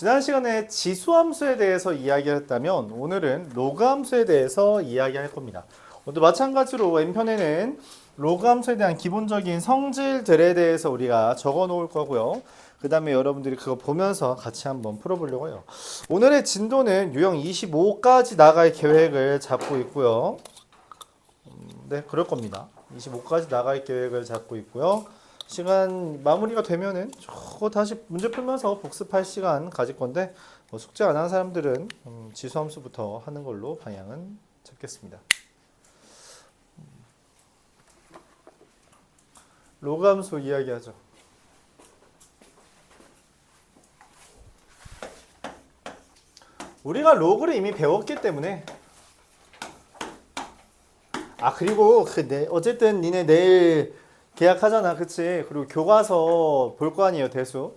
지난 시간에 지수함수에 대해서 이야기했다면 오늘은 로그함수에 대해서 이야기할 겁니다. 오늘 마찬가지로 N편에는 로그함수에 대한 기본적인 성질들에 대해서 우리가 적어 놓을 거고요. 그 다음에 여러분들이 그거 보면서 같이 한번 풀어보려고 해요. 오늘의 진도는 유형 25까지 나갈 계획을 잡고 있고요. 네, 그럴 겁니다. 25까지 나갈 계획을 잡고 있고요. 시간 마무리가 되면은 저거 다시 문제 풀면서 복습할 시간 가질 건데 뭐 숙제 안 한 사람들은 지수함수부터 하는 걸로 방향은 잡겠습니다. 로그함수 이야기하죠. 우리가 로그를 이미 배웠기 때문에 그리고 어쨌든 니네 내일 계약하잖아, 그치? 그리고 교과서 볼 거 아니에요, 대수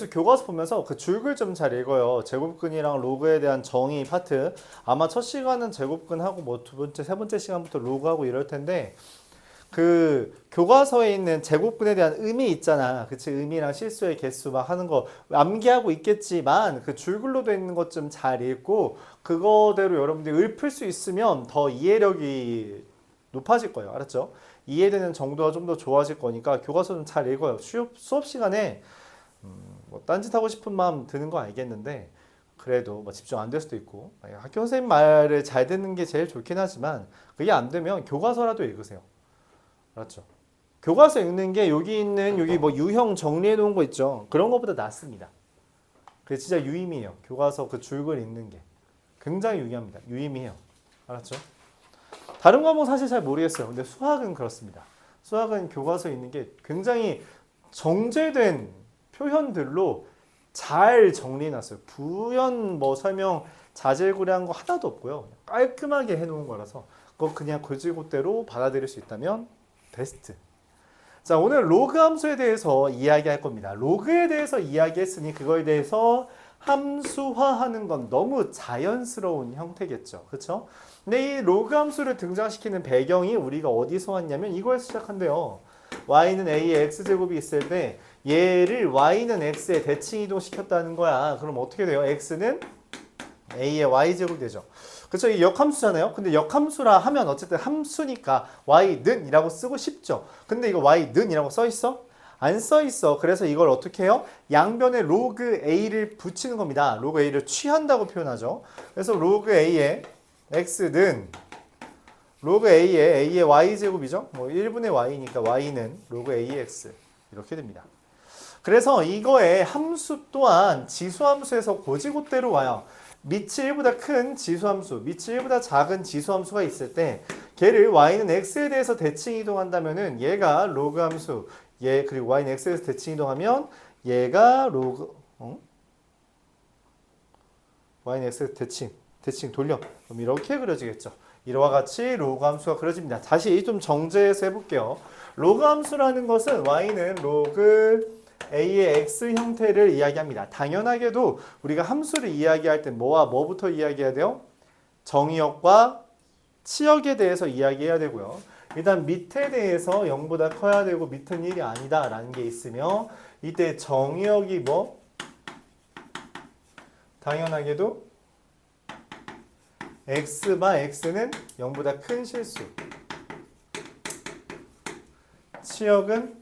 교과서 보면서 그 줄글 좀 잘 읽어요. 제곱근이랑 로그에 대한 정의 파트. 아마 첫 시간은 제곱근하고 뭐 두 번째, 세 번째 시간부터 로그하고 이럴 텐데 그 교과서에 있는 제곱근에 대한 의미 있잖아, 그치? 의미랑 실수의 개수 막 하는 거 암기하고 있겠지만 그 줄글로 돼 있는 것 좀 잘 읽고 그거대로 여러분들이 읊을 수 있으면 더 이해력이 높아질 거예요. 알았죠? 이해되는 정도가 좀 더 좋아질 거니까 교과서 좀 잘 읽어요. 수업 시간에 뭐 딴짓하고 싶은 마음 드는 거 알겠는데 그래도 뭐 집중 안 될 수도 있고 학교 선생님 말을 잘 듣는 게 제일 좋긴 하지만 그게 안 되면 교과서라도 읽으세요. 알았죠? 교과서 읽는 게 여기 뭐 유형 정리해 놓은 거 있죠? 그런 것보다 낫습니다. 그게 진짜 유의미해요. 교과서 그 줄글 읽는 게 굉장히 유의합니다. 유의미해요. 알았죠? 다른 과목은 사실 잘 모르겠어요. 근데 수학은 그렇습니다. 수학은 교과서 있는 게 굉장히 정제된 표현들로 잘 정리해놨어요. 부연 뭐 설명 자질구레한 거 하나도 없고요. 깔끔하게 해놓은 거라서 그거 그냥 그지그대로 받아들일 수 있다면 베스트. 자, 오늘 로그 함수에 대해서 이야기할 겁니다. 로그에 대해서 이야기했으니 그거에 대해서 함수화하는 건 너무 자연스러운 형태겠죠. 그렇죠? 근데 이 로그 함수를 등장시키는 배경이 우리가 어디서 왔냐면 이거에서 시작한대요. y는 a의 x제곱이 있을 때 얘를 y는 x에 대칭 이동시켰다는 거야. 그럼 어떻게 돼요? x는 a의 y제곱이 되죠. 그렇죠? 이 역함수잖아요. 근데 역함수라 하면 어쨌든 함수니까 y는 이라고 쓰고 싶죠. 근데 이거 y는 이라고 써 있어? 안 써 있어. 그래서 이걸 어떻게 해요? 양변에 로그 a를 붙이는 겁니다. 로그 a를 취한다고 표현하죠. 그래서 로그 a의 x는 로그 a의 y제곱이죠. 뭐 1분의 y니까 y는 로그 a의 x 이렇게 됩니다. 그래서 이거의 함수 또한 지수함수에서 고지고대로 와요. 밑이 1보다 큰 지수함수, 밑이 1보다 작은 지수함수가 있을 때 걔를 y는 x에 대해서 대칭 이동한다면은 얘가 로그 함수, 얘 그리고 y는 x에서 대칭 이동하면 얘가 로그 y는 x에서 대칭 돌려. 그럼 이렇게 그려지겠죠. 이와 같이 로그 함수가 그려집니다. 다시 좀 정제해서 해볼게요. 로그 함수라는 것은 y는 로그 a의 x 형태를 이야기합니다. 당연하게도 우리가 함수를 이야기할 때 뭐와 뭐부터 이야기해야 돼요? 정의역과 치역에 대해서 이야기해야 되고요. 일단 밑에 대해서 0보다 커야 되고 밑은 1이 아니다 라는 게 있으며 이때 정의역이 뭐? 당연하게도 x바 x는 0보다 큰 실수, 치역은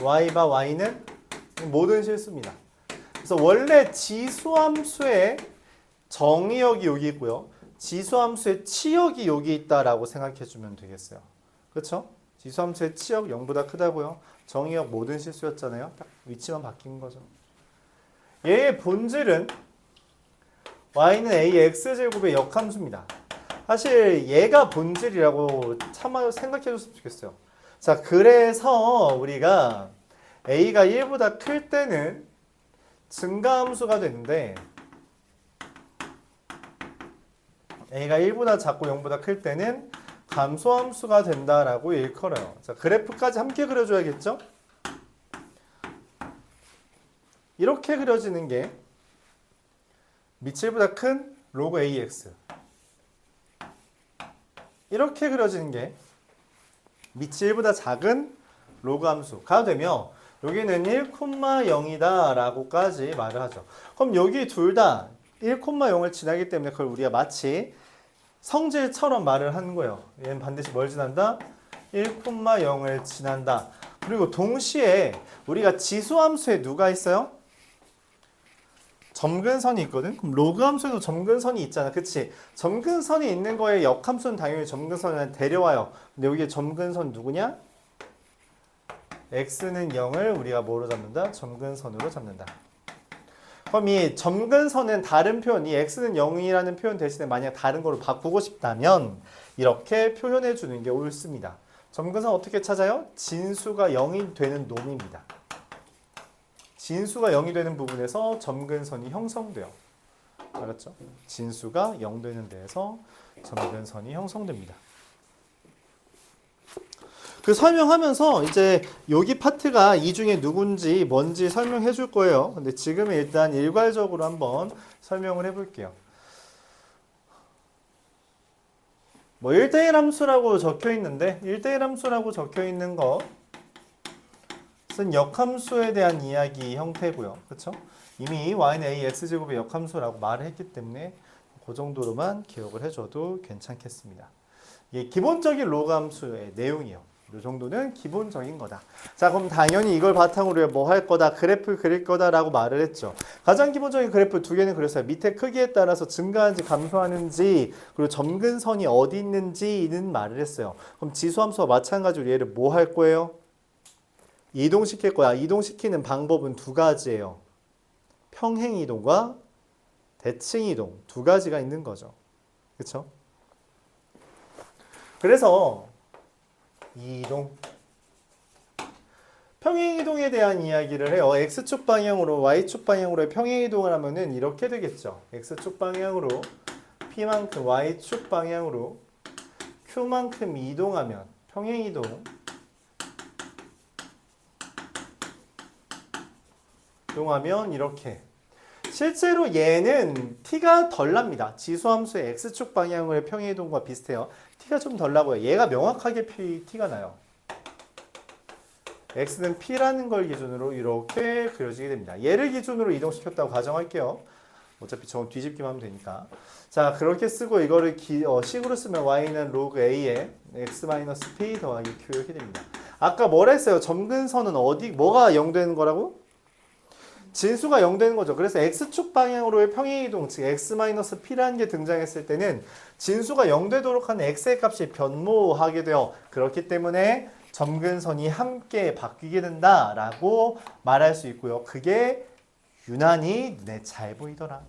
y바 y는 모든 실수입니다. 그래서 원래 지수함수의 정의역이 여기 있고요. 지수함수의 치역이 여기 있다라고 생각해 주면 되겠어요. 그렇죠? 지수함수의 치역 0보다 크다고요. 정의역 모든 실수였잖아요. 딱 위치만 바뀐 거죠. 얘의 본질은 y는 a의 x제곱의 역함수입니다. 사실 얘가 본질이라고 참아 생각해 줬으면 좋겠어요. 자, 그래서 우리가 a가 1보다 클 때는 증가함수가 되는데 a가 1보다 작고 0보다 클 때는 감소함수가 된다라고 일컬어요. 자, 그래프까지 함께 그려줘야겠죠? 이렇게 그려지는 게 밑이 1보다 큰 로그 ax, 이렇게 그려지는 게 밑이 1보다 작은 로그 함수가 되며 여기는 1,0이다 라고까지 말을 하죠. 그럼 여기 둘 다 1,0을 지나기 때문에 그걸 우리가 마치 성질처럼 말을 하는 거예요. 얘는 반드시 뭘 지난다? 1,0을 지난다. 그리고 동시에 우리가 지수함수에 누가 있어요? 점근선이 있거든? 그럼 로그 함수에도 점근선이 있잖아. 그치? 점근선이 있는 거에 역함수는 당연히 점근선을 데려와요. 근데 여기에 점근선 누구냐? x는 0을 우리가 뭐로 잡는다? 점근선으로 잡는다. 그럼 이 점근선은 다른 표현, 이 x는 0이라는 표현 대신에 만약 다른 거로 바꾸고 싶다면 이렇게 표현해 주는 게 옳습니다. 점근선 어떻게 찾아요? 진수가 0이 되는 놈입니다. 진수가 0이 되는 부분에서 점근선이 형성돼요. 알았죠? 진수가 0 되는 데에서 점근선이 형성됩니다. 그 설명하면서 이제 여기 파트가 이 중에 누군지 뭔지 설명해 줄 거예요. 근데 지금은 일단 일괄적으로 한번 설명을 해 볼게요. 뭐 1대1 함수라고 적혀 있는데 1대1 함수라고 적혀 있는 것은 역함수에 대한 이야기 형태고요. 그렇죠? 이미 y는 a x제곱의 역함수라고 말을 했기 때문에 그 정도로만 기억을 해줘도 괜찮겠습니다. 이게 기본적인 로그 함수의 내용이에요. 이 정도는 기본적인 거다. 자, 그럼 당연히 이걸 바탕으로 뭐 할 거다, 그래프 그릴 거다라고 말을 했죠. 가장 기본적인 그래프 두 개는 그렸어요. 밑에 크기에 따라서 증가하는지 감소하는지, 그리고 점근선이 어디 있는지는 말을 했어요. 그럼 지수함수와 마찬가지로 얘를 뭐 할 거예요? 이동시킬 거야. 이동시키는 방법은 두 가지예요. 평행이동과 대칭이동 두 가지가 있는 거죠. 그렇죠? 그래서 이동 평행이동에 대한 이야기를 해요. x축 방향으로 y축 방향으로의 평행이동을 하면은 이렇게 되겠죠. x축 방향으로 p만큼 y축 방향으로 q만큼 이동하면 평행이동 이동하면 이렇게 실제로 얘는 t가 덜 납니다. 지수함수의 x축 방향으로의 평행이동과 비슷해요. t가 좀 덜 나고요. 얘가 명확하게 t가 나요. x는 p라는 걸 기준으로 이렇게 그려지게 됩니다. 얘를 기준으로 이동시켰다고 가정할게요. 어차피 저건 뒤집기만 하면 되니까. 자, 그렇게 쓰고 이거를 식으로 쓰면 y는 로그 a에 x-p 더하기 q 이렇게 됩니다. 아까 뭐라 했어요? 점근선은 뭐가 0 되는 거라고? 진수가 0 되는 거죠. 그래서 x축 방향으로의 평행이동, 즉 x-p라는 게 등장했을 때는 진수가 0 되도록 하는 x의 값이 변모하게 돼요. 그렇기 때문에 점근선이 함께 바뀌게 된다라고 말할 수 있고요. 그게 유난히 눈에 잘 보이더라.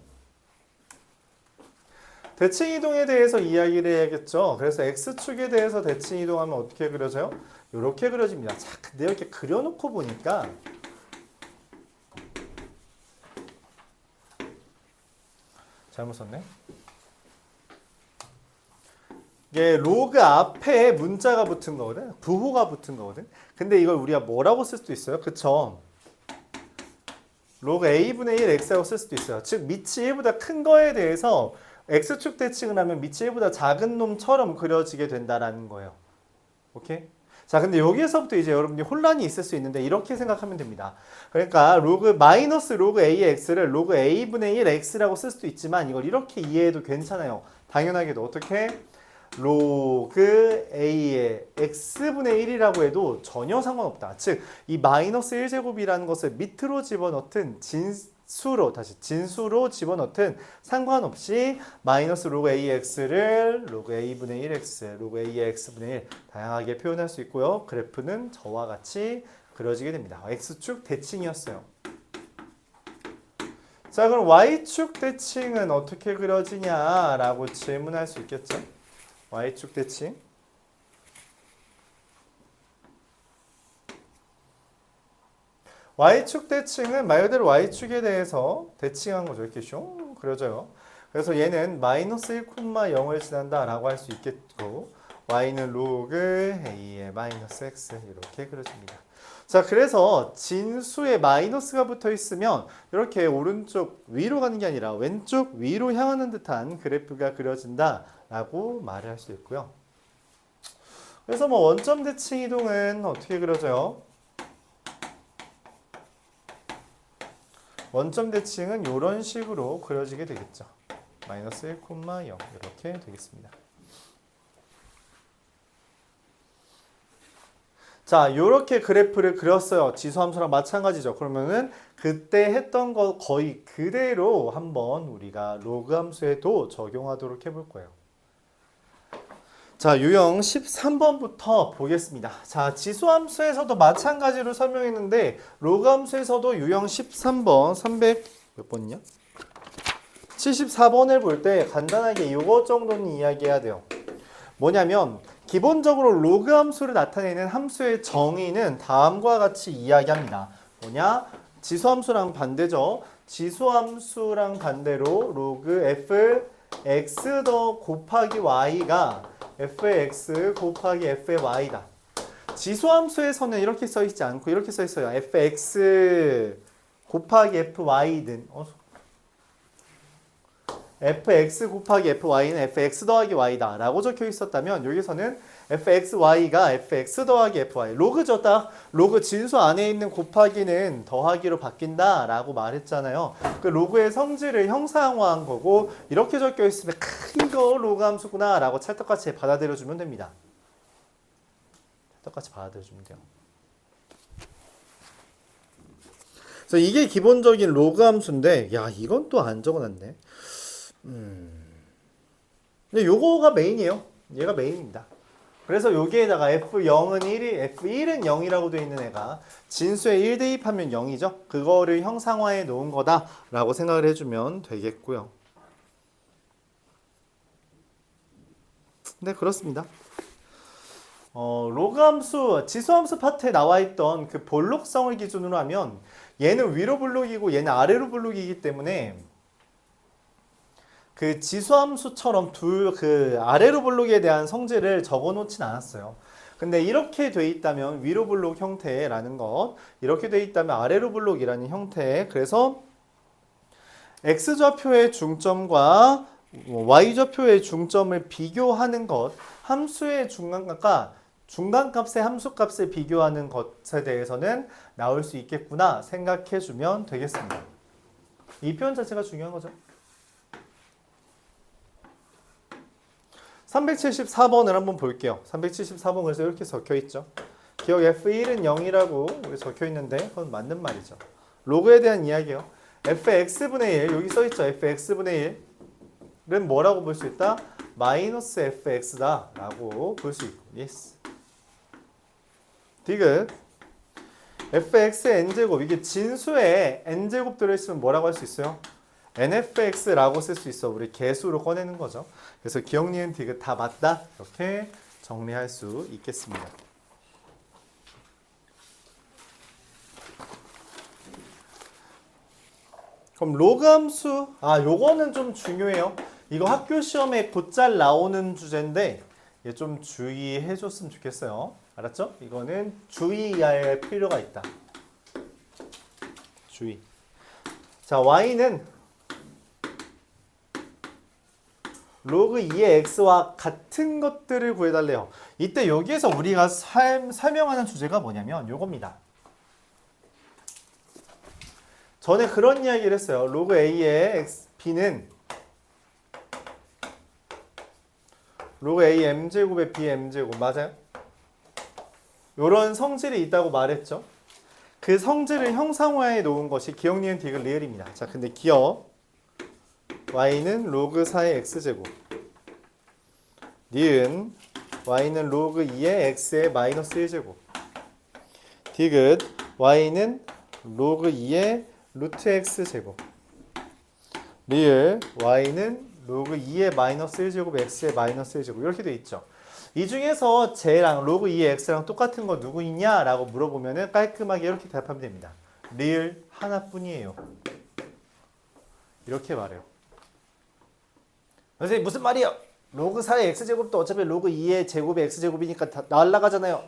대칭이동에 대해서 이야기를 해야겠죠. 그래서 x축에 대해서 대칭이동하면 어떻게 그려져요? 이렇게 그려집니다. 자, 근데 이렇게 그려놓고 보니까 잘못 썼네. 이게 로그 앞에 문자가 붙은 거거든. 부호가 붙은 거거든. 근데 이걸 우리가 뭐라고 쓸 수도 있어요. 그쵸? 로그 a분의 1 x라고 쓸 수도 있어요. 즉 밑이 1보다 큰 거에 대해서 x축 대칭을 하면 밑이 1보다 작은 놈처럼 그려지게 된다라는 거예요. 오케이? 자, 근데 여기에서부터 이제 여러분들이 혼란이 있을 수 있는데 이렇게 생각하면 됩니다. 그러니까 마이너스 로그 a의 x를 로그 a분의 1 x라고 쓸 수도 있지만 이걸 이렇게 이해해도 괜찮아요. 당연하게도 어떻게? 로그 a의 x분의 1이라고 해도 전혀 상관없다. 즉, 이 마이너스 1제곱이라는 것을 밑으로 집어넣든 진수로 집어넣든 상관없이 마이너스 로그 ax를 로그 a분의 1x, 로그 a의 x분의 1 다양하게 표현할 수 있고요. 그래프는 저와 같이 그려지게 됩니다. x축 대칭이었어요. 자, 그럼 y축 대칭은 어떻게 그려지냐라고 질문할 수 있겠죠. y축 대칭. y축 대칭은 말 그대로 y축에 대해서 대칭한 거죠. 이렇게 슝 그려져요. 그래서 얘는 마이너스 1,0을 지난다 라고 할 수 있겠고 y는 로그 a의 마이너스 x 이렇게 그려집니다. 자, 그래서 진수에 마이너스가 붙어 있으면 이렇게 오른쪽 위로 가는 게 아니라 왼쪽 위로 향하는 듯한 그래프가 그려진다 라고 말을 할 수 있고요. 그래서 뭐 원점 대칭 이동은 어떻게 그려져요? 원점 대칭은 이런 식으로 그려지게 되겠죠. 마이너스 1, 0 이렇게 되겠습니다. 자, 이렇게 그래프를 그렸어요. 지수함수랑 마찬가지죠. 그러면은 그때 했던 거 거의 그대로 한번 우리가 로그 함수에도 적용하도록 해볼 거예요. 자, 유형 13번부터 보겠습니다. 자, 지수함수에서도 마찬가지로 설명했는데 로그 함수에서도 유형 13번 300 몇 번이냐? 74번을 볼 때 간단하게 이것 정도는 이야기해야 돼요. 뭐냐면 기본적으로 로그 함수를 나타내는 함수의 정의는 다음과 같이 이야기합니다. 뭐냐? 지수함수랑 반대죠. 지수함수랑 반대로 로그 fx 더 곱하기 y가 fx 곱하기 f의 y다. 지수함수에서는 이렇게 써있지 않고 이렇게 써있어요. fx 곱하기 fy든 fx 곱하기 fy는 fx 더하기 y다 라고 적혀 있었다면 여기서는 fxy가 fx 더하기 fy 로그죠. 딱 로그 진수 안에 있는 곱하기는 더하기로 바뀐다 라고 말했잖아요. 그 로그의 성질을 형상화한 거고 이렇게 적혀 있으면 이거 로그 함수구나 라고 찰떡같이 받아들여주면 됩니다. 찰떡같이 받아들여주면 돼요. 그래서 이게 기본적인 로그 함수인데 야 이건 또 안 적어놨네. 근데 요거가 메인이에요. 얘가 메인입니다. 그래서 여기에다가 F0은 1이, F1은 0이라고 되어 있는 애가 진수에 1 대입하면 0이죠. 그거를 형상화해 놓은 거다라고 생각을 해주면 되겠고요. 네, 그렇습니다. 로그 함수, 지수 함수 파트에 나와 있던 그 볼록성을 기준으로 하면 얘는 위로 볼록이고 얘는 아래로 볼록이기 때문에 그 지수함수처럼 그 아래로 볼록에 대한 성질을 적어 놓진 않았어요. 근데 이렇게 돼 있다면 위로 볼록 형태라는 것, 이렇게 돼 있다면 아래로 볼록이라는 형태. 그래서 x좌표의 중점과 y좌표의 중점을 비교하는 것, 함수의 중간값과 중간값의 함수값을 비교하는 것에 대해서는 나올 수 있겠구나 생각해 주면 되겠습니다. 이 표현 자체가 중요한 거죠. 374번을 한번 볼게요. 374번 그래서 이렇게 적혀 있죠. 기억 F1은 0이라고 적혀 있는데 그건 맞는 말이죠. 로그에 대한 이야기요. fx분의 1 여기 써 있죠. fx분의 1은 뭐라고 볼 수 있다? 마이너스 fx다 라고 볼 수 있고 yes. 디귿 fx의 n제곱 이게 진수에 n제곱 들어있으면 뭐라고 할 수 있어요? nfx라고 쓸 수 있어. 우리 개수로 꺼내는 거죠. 그래서 기억, 니은, 디귿 다 맞다. 이렇게 정리할 수 있겠습니다. 그럼 로그 함수, 요거는 좀 중요해요. 이거 학교 시험에 곧잘 나오는 주제인데 얘 좀 주의해 줬으면 좋겠어요. 알았죠? 이거는 주의할 필요가 있다. 주의. 자, y는 로그 2의 x와 같은 것들을 구해달래요. 이때 여기에서 우리가 설명하는 주제가 뭐냐면 요겁니다. 전에 그런 이야기를 했어요. 로그 a의 b는 로그 a m제곱에 b m제곱 맞아요? 요런 성질이 있다고 말했죠. 그 성질을 형상화해 놓은 것이 기억, 니은, 디귿, 리을입니다. 자, 근데 기억 y는 로그 4의 x제곱 니은 y는 로그 2의 x의 마이너스 1제곱 디귿 y는 로그 2의 루트 x제곱 리을 y는 로그 2의 마이너스 1제곱 x의 마이너스 1제곱 이렇게 돼 있죠. 이 중에서 쟤랑 로그 2의 x랑 똑같은 거 누구 있냐 라고 물어보면 깔끔하게 이렇게 대답하면 됩니다. 리을 하나뿐이에요. 이렇게 말해요. 선생님 무슨 말이에요? 로그 4의 x제곱도 어차피 로그 2의 제곱이 x제곱이니까 다 날라가잖아요.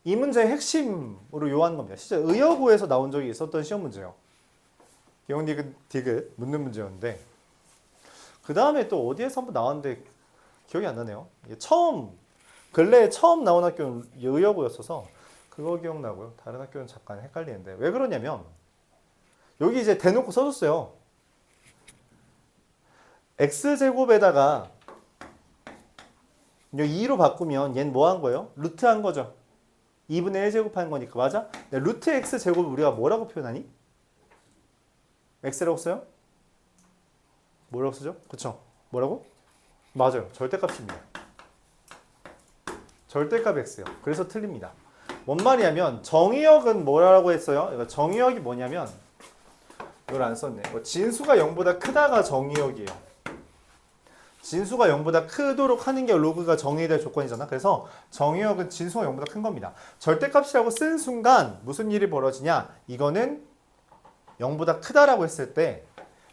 이 문제의 핵심으로 요하는 겁니다. 실제 의여고에서 나온 적이 있었던 시험 문제예요. 기억, 니은, 디귿 묻는 문제였는데 그 다음에 또 어디에서 한번 나왔는데 기억이 안 나네요. 근래에 처음 나온 학교는 의여고였어서 그거 기억나고요. 다른 학교는 잠깐 헷갈리는데 왜 그러냐면 여기 이제 대놓고 써줬어요. x제곱에다가 2로 바꾸면 얘는 뭐 한 거예요? 루트 한 거죠. 2분의 1제곱 한 거니까. 맞아? 루트 x제곱을 우리가 뭐라고 표현하니? x라고 써요? 뭐라고 쓰죠? 그쵸? 뭐라고? 맞아요. 절대값입니다. 절대값 x요. 그래서 틀립니다. 뭔 말이냐면 정의역은 뭐라고 했어요? 정의역이 뭐냐면 이걸 안 썼네. 진수가 0보다 크다가 정의역이에요. 진수가 0보다 크도록 하는 게 로그가 정의될 조건이잖아. 그래서 정의역은 진수가 0보다 큰 겁니다. 절대값이라고 쓴 순간 무슨 일이 벌어지냐? 이거는 0보다 크다라고 했을 때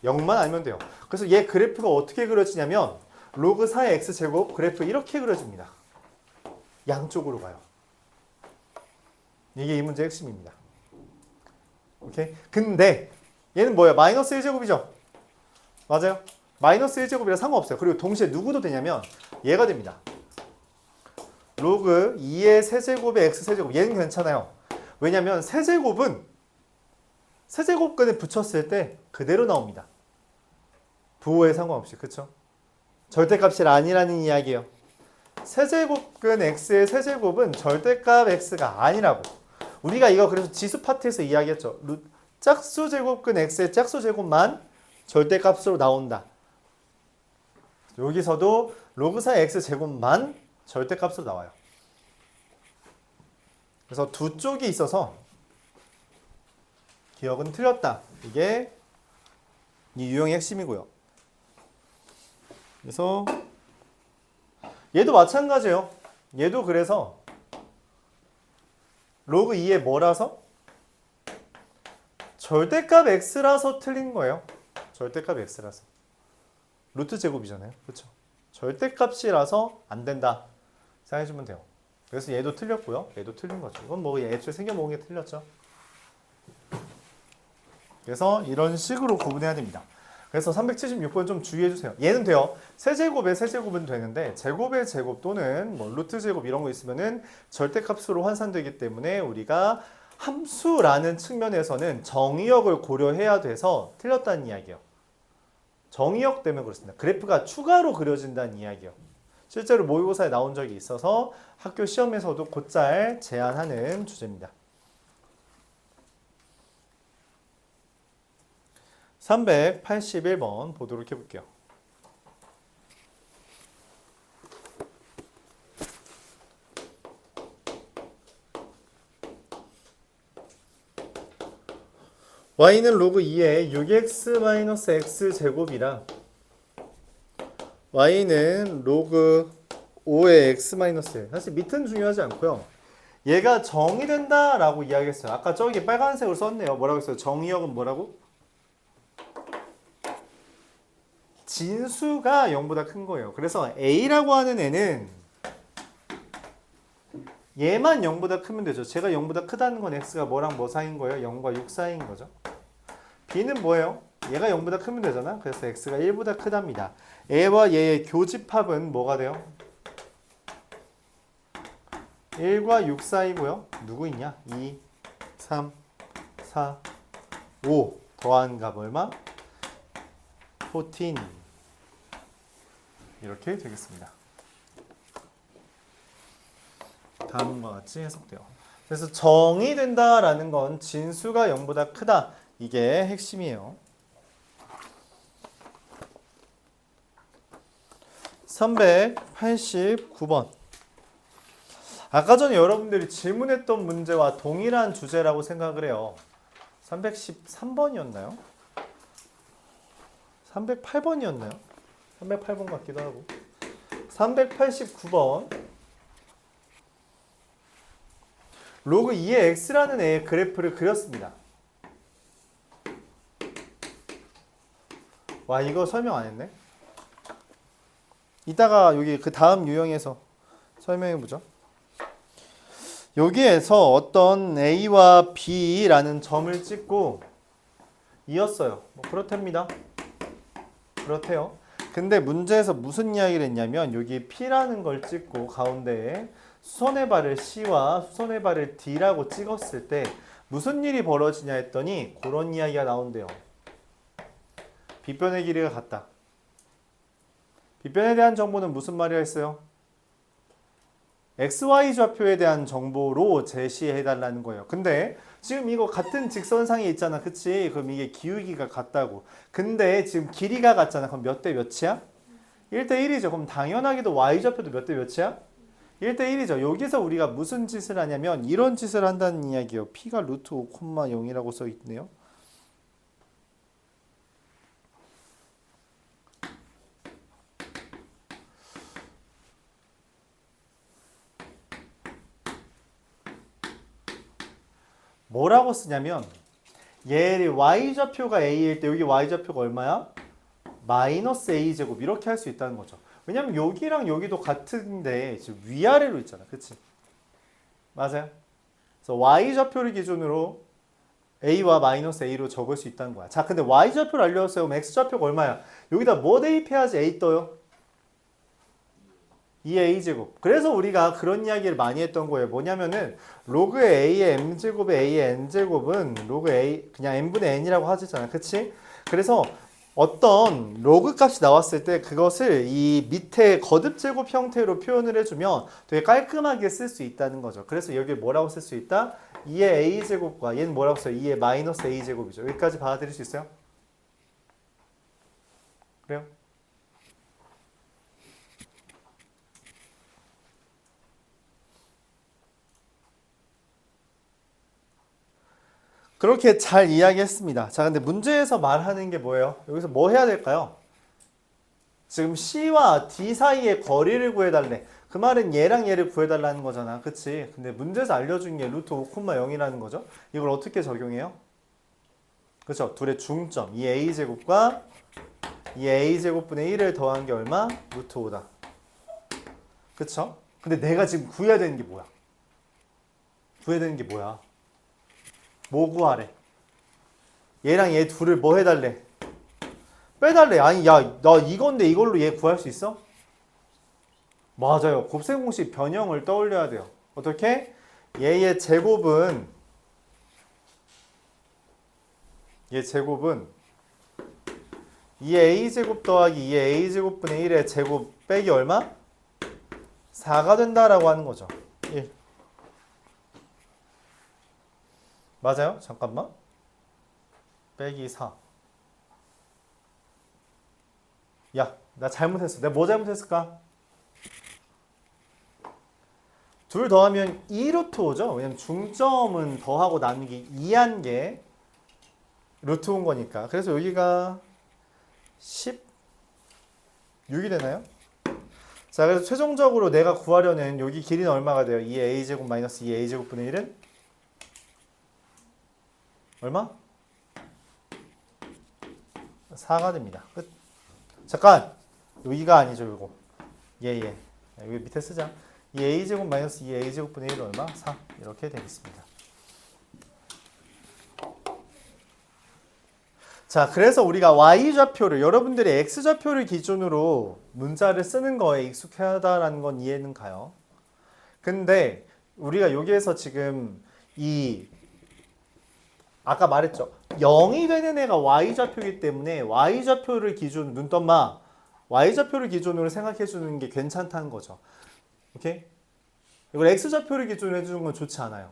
0만 알면 돼요. 그래서 얘 그래프가 어떻게 그려지냐면 로그 4의 x제곱 그래프 이렇게 그려집니다. 양쪽으로 가요. 이게 이 문제의 핵심입니다. 오케이? 근데 얘는 뭐야? 마이너스 1제곱이죠? 맞아요? 마이너스 1제곱이라 상관없어요. 그리고 동시에 누구도 되냐면 얘가 됩니다. 로그 2의 세제곱의 x세제곱. 얘는 괜찮아요. 왜냐면 세제곱은 세제곱근에 붙였을 때 그대로 나옵니다. 부호에 상관없이. 그쵸? 절대값이 아니라는 이야기예요. 세제곱근 x의 세제곱은 절대값 x가 아니라고. 우리가 이거 그래서 지수 파트에서 이야기했죠. 짝수제곱근 x의 짝수제곱만 절대값으로 나온다. 여기서도 로그4의 x제곱만 절대값으로 나와요. 그래서 두 쪽이 있어서 기억은 틀렸다. 이게 이 유형의 핵심이고요. 그래서 얘도 마찬가지예요. 얘도 그래서 로그 2의 뭐라서? 절대값 x라서 틀린 거예요. 절대값 x라서. 루트 제곱이잖아요. 그렇죠? 절대값이라서 안 된다. 생각해주면 돼요. 그래서 얘도 틀렸고요. 얘도 틀린 거죠. 이건 뭐 애초에 생겨먹은 게 틀렸죠. 그래서 이런 식으로 구분해야 됩니다. 그래서 376번 좀 주의해주세요. 얘는 돼요. 세제곱의 세제곱은 되는데 제곱의 제곱 또는 뭐 루트 제곱 이런 거 있으면은 절대값으로 환산되기 때문에 우리가 함수라는 측면에서는 정의역을 고려해야 돼서 틀렸다는 이야기예요. 정의역 때문에 그렇습니다. 그래프가 추가로 그려진다는 이야기예요. 실제로 모의고사에 나온 적이 있어서 학교 시험에서도 곧잘 제안하는 주제입니다. 381번 보도록 해볼게요. y는 로그 2의 6x-x제곱이라 y는 로그 5의 x-1. 사실 밑은 중요하지 않고요. 얘가 정의된다 라고 이야기했어요. 아까 저기 빨간색으로 썼네요. 뭐라고 했어요? 정의역은 뭐라고? 진수가 0보다 큰 거예요. 그래서 a라고 하는 애는 얘만 0보다 크면 되죠. 제가 0보다 크다는 건 x가 뭐랑 뭐 사이인 거예요? 0과 6 사이인 거죠. b는 뭐예요? 얘가 0보다 크면 되잖아. 그래서 x가 1보다 크답니다. 얘와 얘의 교집합은 뭐가 돼요? 1과 6 사이고요. 누구 있냐? 2, 3, 4, 5 더한 값 얼마? 14 이렇게 되겠습니다. 다음과 같이 해석돼요. 그래서 정의된다라는 건 진수가 0보다 크다. 이게 핵심이에요. 389번. 아까 전에 여러분들이 질문했던 문제와 동일한 주제라고 생각을 해요. 313번이었나요? 308번이었나요? 308번 같기도 하고. 389번. 로그 2의 x라는 애의 그래프를 그렸습니다. 와, 이거 설명 안 했네. 이따가 여기 그 다음 유형에서 설명해 보죠. 여기에서 어떤 A와 B라는 점을 찍고 이었어요. 뭐 그렇답니다. 그렇대요. 근데 문제에서 무슨 이야기를 했냐면 여기 P라는 걸 찍고 가운데에 수선의 발을 C와 수선의 발을 D라고 찍었을 때 무슨 일이 벌어지냐 했더니 그런 이야기가 나온대요. 빗변의 길이가 같다. 빗변에 대한 정보는 무슨 말이라 했어요? XY 좌표에 대한 정보로 제시해달라는 거예요. 근데 지금 이거 같은 직선상에 있잖아. 그치? 그럼 이게 기울기가 같다고. 근데 지금 길이가 같잖아. 그럼 몇 대 몇이야? 1대 1이죠. 그럼 당연하게도 Y좌표도 몇 대 몇이야? 1대 1이죠. 여기서 우리가 무슨 짓을 하냐면 이런 짓을 한다는 이야기예요. P가 루트 5,0이라고 써 있네요. 뭐라고 쓰냐면 얘를 y좌표가 a일 때 여기 y좌표가 얼마야? 마이너스 a제곱 이렇게 할 수 있다는 거죠. 왜냐면 여기랑 여기도 같은데 지금 위아래로 있잖아. 그치? 맞아요? 그래서 y좌표를 기준으로 a와 마이너스 a로 적을 수 있다는 거야. 자, 근데 y좌표를 알려줬어요. 그럼 x좌표가 얼마야? 여기다 뭐 대입해야지 a 떠요? 2a제곱. 그래서 우리가 그런 이야기를 많이 했던 거예요. 뭐냐면은 로그 a의 m제곱의 a의 n제곱은 로그 a 그냥 n분의 n이라고 하잖아. 그치? 그래서 어떤 로그 값이 나왔을 때 그것을 이 밑에 거듭제곱 형태로 표현을 해주면 되게 깔끔하게 쓸 수 있다는 거죠. 그래서 여기 뭐라고 쓸 수 있다? 2의 a제곱과 얘는 뭐라고 써요? 2의 마이너스 a제곱이죠. 여기까지 받아들일 수 있어요? 그래요? 그렇게 잘 이야기했습니다. 자, 근데 문제에서 말하는 게 뭐예요? 여기서 뭐 해야 될까요? 지금 C와 D 사이의 거리를 구해달래. 그 말은 얘랑 얘를 구해달라는 거잖아. 그치? 근데 문제에서 알려준 게 루트 5,0이라는 거죠. 이걸 어떻게 적용해요? 그쵸? 둘의 중점. 이 A제곱과 이 A제곱분의 1을 더한 게 얼마? 루트 5다. 그쵸? 근데 내가 지금 구해야 되는 게 뭐야? 구해야 되는 게 뭐야? 뭐 구하래? 얘랑 얘 둘을 뭐 해달래? 빼달래. 아니 야 나 이건데 이걸로 얘 구할 수 있어? 맞아요. 곱셈 공식 변형을 떠올려야 돼요. 어떻게? 얘의 제곱은 얘 제곱은 2의 a제곱 더하기 2의 a제곱분의 1의 제곱 빼기 얼마? 4가 된다라고 하는 거죠. 1. 맞아요? 잠깐만. 빼기 4. 야, 나 잘못했어. 내가 뭐 잘못했을까? 둘 더하면 2루트 5죠? 왜냐면 중점은 더하고 나누기 2한 게 루트 5인 거니까. 그래서 여기가 16이 되나요? 자, 그래서 최종적으로 내가 구하려는 여기 길이는 얼마가 돼요? 2의 a제곱 마이너스 2의 a제곱분의 1은? 얼마? 4가 됩니다. 끝. 잠깐! 여기가 아니죠, 이거. 예. 여기 밑에 쓰자. 2 a제곱 마이너스 2 a제곱분의 1은 얼마? 4. 이렇게 되겠습니다. 자, 그래서 우리가 y좌표를 여러분들이 x좌표를 기준으로 문자를 쓰는 거에 익숙하다라는 건 이해는 가요. 근데 우리가 여기에서 지금 아까 말했죠. 0이 되는 애가 y좌표이기 때문에 y좌표를 기준 눈떠마 y좌표를 기준으로 생각해 주는 게 괜찮다는 거죠. 오케이? 이걸 x좌표를 기준으로 해주는 건 좋지 않아요.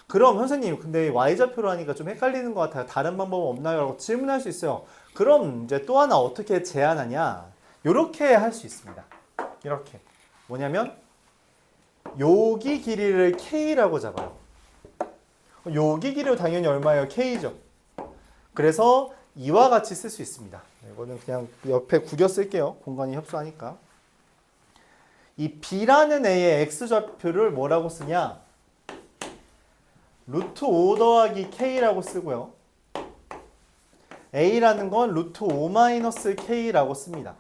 그럼 선생님 근데 y좌표로 하니까 좀 헷갈리는 것 같아요. 다른 방법은 없나요? 라고 질문할 수 있어요. 그럼 이제 또 하나 어떻게 제한하냐? 이렇게 할 수 있습니다. 이렇게. 뭐냐면 여기 길이를 k라고 잡아요. 여기 길이로 당연히 얼마예요? k죠. 그래서 이와 같이 쓸 수 있습니다. 이거는 그냥 옆에 구겨 쓸게요. 공간이 협소하니까. 이 b라는 애의 x좌표를 뭐라고 쓰냐? 루트 5 더하기 k라고 쓰고요. a라는 건 루트 5 마이너스 k라고 씁니다.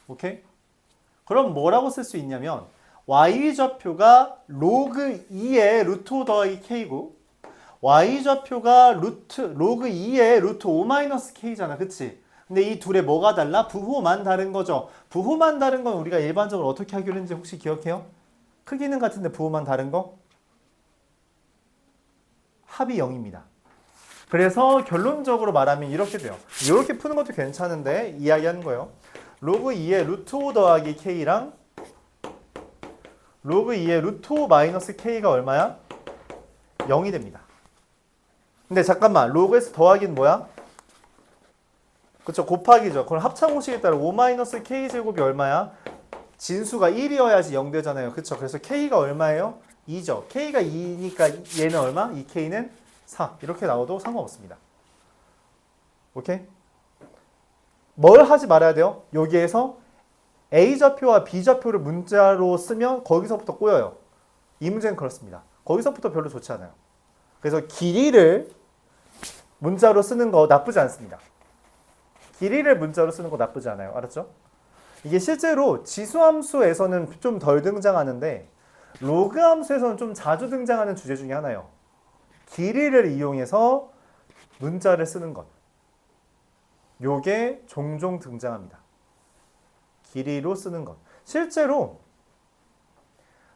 오케이? 그럼 뭐라고 쓸 수 있냐면 y좌표가 로그 2의 루트 5 더하기 k고 y좌표가 로그 2의 루트 5 마이너스 k잖아. 그치? 근데 이 둘의 뭐가 달라? 부호만 다른 거죠. 부호만 다른 건 우리가 일반적으로 어떻게 하기로 했는지 혹시 기억해요? 크기는 같은데 부호만 다른 거? 합이 0입니다. 그래서 결론적으로 말하면 이렇게 돼요. 이렇게 푸는 것도 괜찮은데 이야기하는 거예요. 로그 2의 루트 5 더하기 k랑 로그 2의 루트 5 마이너스 k가 얼마야? 0이 됩니다. 근데 잠깐만, 로그에서 더하기는 뭐야? 그쵸, 곱하기죠. 그럼 합창공식에 따라 5 마이너스 k제곱이 얼마야? 진수가 1이어야지 0 되잖아요. 그쵸? 그래서 k가 얼마예요? 2죠. k가 2니까 얘는 얼마? 2k는 4. 이렇게 나와도 상관없습니다. 오케이? 뭘 하지 말아야 돼요? 여기에서 A좌표와 B좌표를 문자로 쓰면 거기서부터 꼬여요. 이 문제는 그렇습니다. 거기서부터 별로 좋지 않아요. 그래서 길이를 문자로 쓰는 거 나쁘지 않습니다. 길이를 문자로 쓰는 거 나쁘지 않아요. 알았죠? 이게 실제로 지수함수에서는 좀 덜 등장하는데 로그 함수에서는 좀 자주 등장하는 주제 중에 하나예요. 길이를 이용해서 문자를 쓰는 것. 요게 종종 등장합니다. 길이로 쓰는 것. 실제로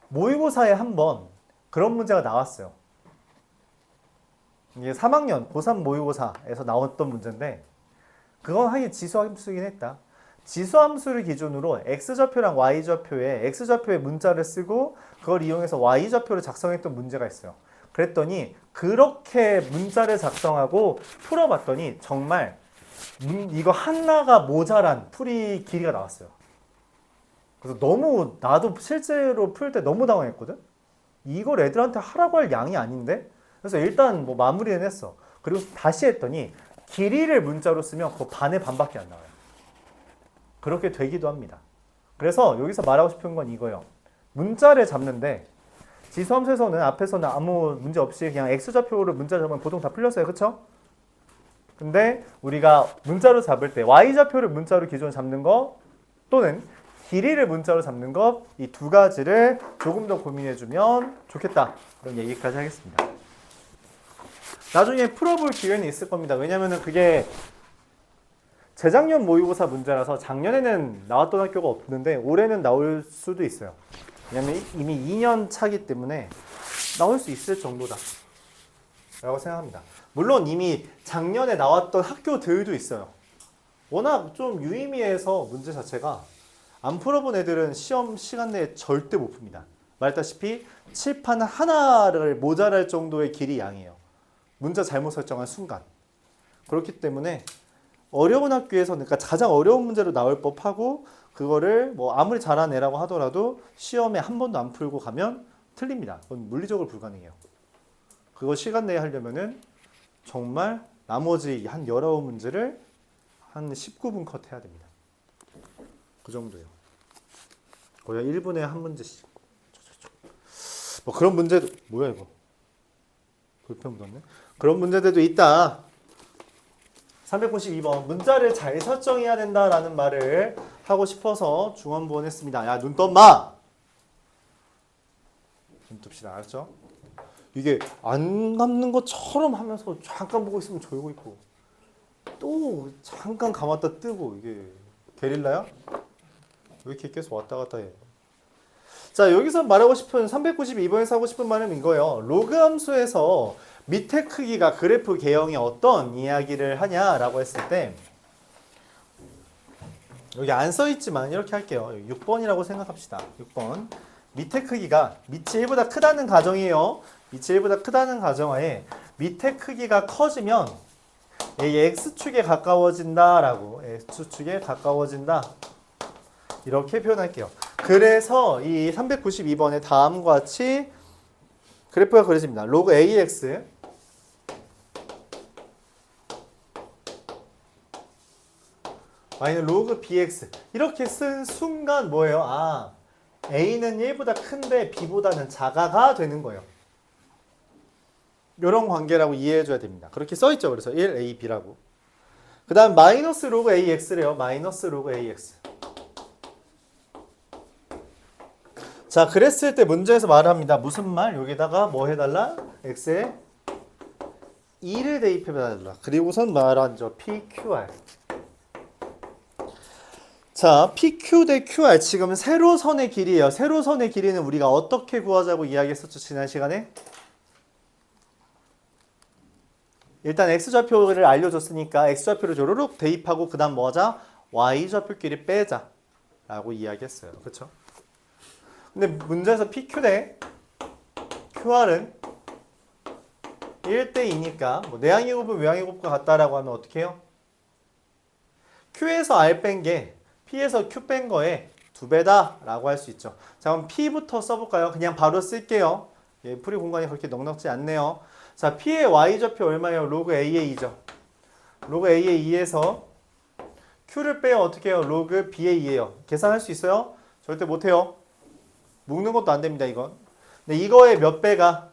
모의고사에 한번 그런 문제가 나왔어요. 이게 3학년 고3 모의고사에서 나왔던 문제인데 그건 하긴 지수함수이긴 했다. 지수함수를 기준으로 x좌표랑 y좌표에 x좌표에 문자를 쓰고 그걸 이용해서 y좌표를 작성했던 문제가 있어요. 그랬더니 그렇게 문자를 작성하고 풀어봤더니 정말 이거 하나가 모자란 풀이 길이가 나왔어요. 그래서 너무 나도 실제로 풀 때 너무 당황했거든. 이걸 애들한테 하라고 할 양이 아닌데? 그래서 일단 뭐 마무리는 했어. 그리고 다시 했더니 길이를 문자로 쓰면 그 반의 반밖에 안 나와요. 그렇게 되기도 합니다. 그래서 여기서 말하고 싶은 건 이거예요. 문자를 잡는데 지수함수에서는 앞에서는 아무 문제 없이 그냥 x좌표를 문자 잡으면 보통 다 풀렸어요. 그쵸? 근데 우리가 문자로 잡을 때 y좌표를 문자로 기존 잡는 거 또는 길이를 문자로 잡는 것 이 두 가지를 조금 더 고민해주면 좋겠다. 그런 얘기까지 하겠습니다. 나중에 풀어볼 기회는 있을 겁니다. 왜냐면은 그게 재작년 모의고사 문제라서 작년에는 나왔던 학교가 없는데 올해는 나올 수도 있어요. 왜냐면 이미 2년 차기 때문에 나올 수 있을 정도다 라고 생각합니다. 물론 이미 작년에 나왔던 학교들도 있어요. 워낙 좀 유의미해서 문제 자체가 안 풀어본 애들은 시험 시간 내에 절대 못 풉니다. 말했다시피 칠판 하나를 모자랄 정도의 길이 양이에요. 문자 잘못 설정한 순간. 그렇기 때문에 어려운 학교에서는 그러니까 가장 어려운 문제로 나올 법하고 그거를 뭐 아무리 잘한 애라고 하더라도 시험에 한 번도 안 풀고 가면 틀립니다. 그건 물리적으로 불가능해요. 그거 시간 내에 하려면은 정말 나머지 한 19문제를 한 19분 컷 해야 됩니다. 그 정도예요. 거의 1분에 한 문제씩. 뭐 그런 문제도 뭐야 이거? 볼펜 묻었네. 그런 문제들도 있다. 392번 문자를 잘 설정해야 된다라는 말을 하고 싶어서 중원부원 했습니다. 야 눈 떴마. 눈 뜹시다. 알았죠? 이게 안 감는 것처럼 하면서 잠깐 보고 있으면 졸고 있고 또 잠깐 감았다 뜨고 이게 게릴라야? 왜 이렇게 계속 왔다 갔다 해? 자 여기서 말하고 싶은 392번에서 하고 싶은 말은 이거예요. 로그 함수에서 밑에 크기가 그래프 개형에 어떤 이야기를 하냐라고 했을 때 여기 안 써있지만 이렇게 할게요. 6번이라고 생각합시다. 6번 밑에 크기가 밑이 1보다 크다는 가정이에요. 밑이 1보다 크다는 가정하에 밑에 크기가 커지면 x축에 가까워진다 라고 x축에 가까워진다 이렇게 표현할게요. 그래서 이 392번에 다음과 같이 그래프가 그려집니다. 로그 ax 마이너스 로그 bx 이렇게 쓴 순간 뭐예요? 아, a는 1보다 큰데 b보다는 작아가 되는 거예요. 이런 관계라고 이해해줘야 됩니다. 그렇게 써있죠. 그래서 1a, b라고. 그 다음 마이너스 로그 ax래요. 마이너스 로그 ax. 자, 그랬을 때 문제에서 말합니다. 무슨 말? 여기다가 뭐 해달라? x에 2를 대입해달라. 그리고선 말하죠. PQR. 자, PQ 대 QR. 지금 세로선의 길이에요. 세로선의 길이는 우리가 어떻게 구하자고 이야기했었죠? 지난 시간에? 일단 x좌표를 알려줬으니까 x좌표를 조르륵 대입하고 그 다음 뭐 하자? y좌표끼리 빼자 라고 이야기했어요. 그쵸? 근데 문제에서 PQ 대 QR은 1대 2니까 뭐 내항의 곱은 외항의 곱과 같다라고 하면 어떻게 해요? Q에서 R 뺀 게 P에서 Q 뺀 거에 2배다 라고 할 수 있죠. 자, 그럼 P부터 써볼까요? 그냥 바로 쓸게요. 예, 풀이 공간이 그렇게 넉넉지 않네요. 자, P의 Y좌표 얼마예요? 로그 A의 2죠. 로그 A의 2에서 Q를 빼요. 어떻게 해요? 로그 B의 2예요. 계산할 수 있어요? 절대 못해요. 묶는 것도 안 됩니다, 이건. 근데 이거의 몇 배가?